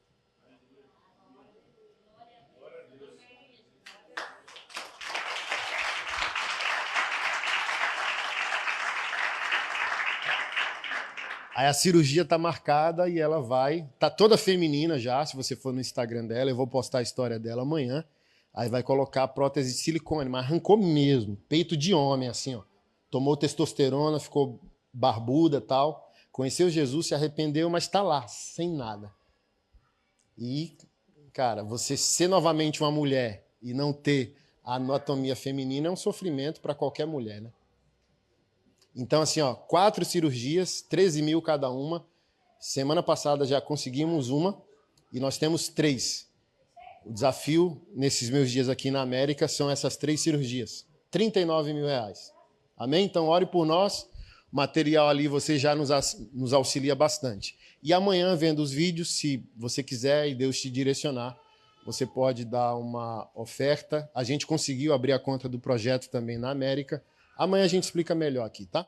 Aí a cirurgia está marcada e ela vai... Está toda feminina já, se você for no Instagram dela. Eu vou postar a história dela amanhã. Aí vai colocar a prótese de silicone, mas arrancou mesmo. Peito de homem, assim, ó. Tomou testosterona, ficou barbuda e tal. Conheceu Jesus, se arrependeu, mas está lá, sem nada. E, cara, você ser novamente uma mulher e não ter a anatomia feminina é um sofrimento para qualquer mulher, né? Então, assim, ó, 4 cirurgias, 13 mil cada uma. Semana passada já conseguimos uma e nós temos 3. O desafio nesses meus dias aqui na América são essas 3 cirurgias. R$39 mil. Amém? Então, ore por nós. O material ali você já nos auxilia bastante. E amanhã, vendo os vídeos, se você quiser e Deus te direcionar, você pode dar uma oferta. A gente conseguiu abrir a conta do projeto também na América. Amanhã a gente explica melhor aqui, tá?